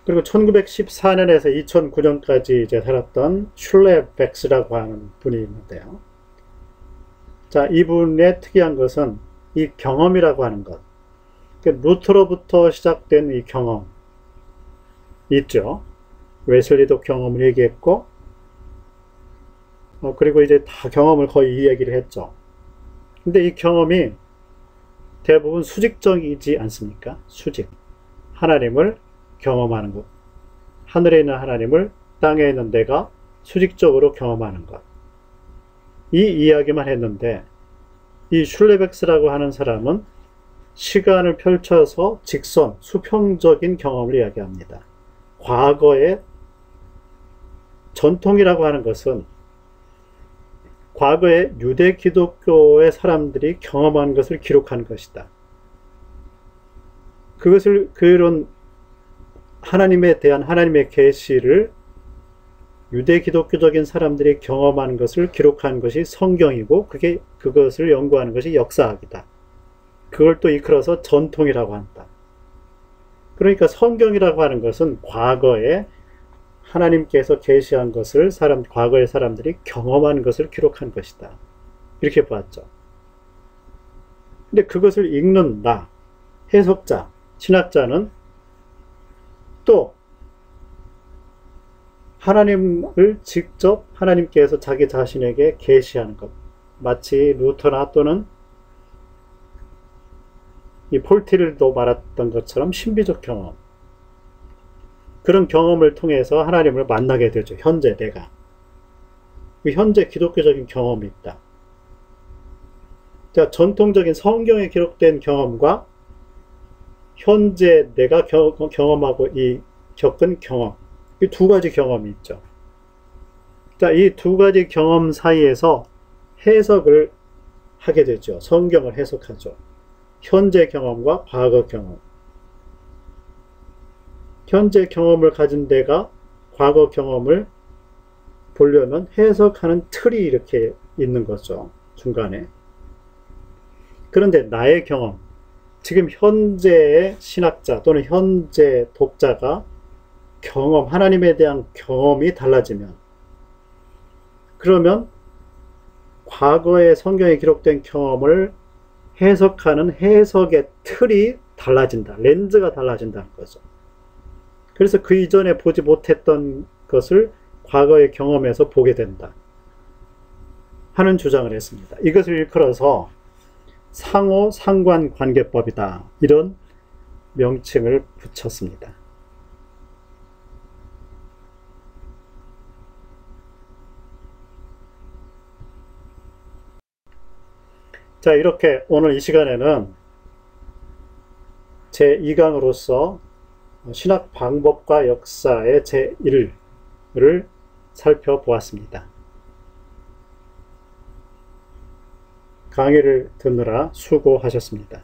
그리고 1914년에서 2009년까지 이제 살았던 슐레백스라고 하는 분이 있는데요. 자, 이분의 특이한 것은 이 경험이라고 하는 것. 루터로부터 시작된 이 경험 있죠. 웨슬리도 경험을 얘기했고, 그리고 이제 다 경험을 거의 이 얘기를 했죠. 근데 이 경험이 대부분 수직적이지 않습니까? 수직. 하나님을 경험하는 것. 하늘에 있는 하나님을 땅에 있는 내가 수직적으로 경험하는 것. 이 이야기만 했는데 이 슐레백스라고 하는 사람은 시간을 펼쳐서 직선, 수평적인 경험을 이야기합니다. 과거의 전통이라고 하는 것은 과거의 유대 기독교의 사람들이 경험한 것을 기록한 것이다. 그런 하나님에 대한 하나님의 계시를 유대 기독교적인 사람들이 경험한 것을 기록한 것이 성경이고 그것을 연구하는 것이 역사학이다. 그걸 또 이끌어서 전통이라고 한다. 그러니까 성경이라고 하는 것은 과거에 하나님께서 계시한 것을 과거의 사람들이 경험한 것을 기록한 것이다. 이렇게 보았죠. 근데 그것을 읽는 나, 해석자, 신학자는 또 하나님을 직접 하나님께서 자기 자신에게 계시하는 것, 마치 루터나 또는 이 폴티를도 말했던 것처럼 신비적 경험, 그런 경험을 통해서 하나님을 만나게 되죠. 현재 내가 현재 기독교적인 경험이 있다. 자, 전통적인 성경에 기록된 경험과 현재 내가 경험하고 겪은 경험, 이 두 가지 경험이 있죠. 자, 이 두 가지 경험 사이에서 해석을 하게 되죠. 성경을 해석하죠. 현재 경험과 과거 경험. 현재 경험을 가진 내가 과거 경험을 보려면 해석하는 틀이 이렇게 있는 거죠. 중간에. 그런데 나의 경험, 지금 현재의 신학자 또는 현재 독자가 하나님에 대한 경험이 달라지면, 그러면 과거의 성경에 기록된 경험을 해석하는 해석의 틀이 달라진다. 렌즈가 달라진다는 거죠. 그래서 그 이전에 보지 못했던 것을 과거의 경험에서 보게 된다 하는 주장을 했습니다. 이것을 일컬어서 상호 상관관계법이다, 이런 명칭을 붙였습니다. 자, 이렇게 오늘 이 시간에는 제2강으로서 신학 방법과 역사의 제1을 살펴보았습니다. 강의를 듣느라 수고하셨습니다.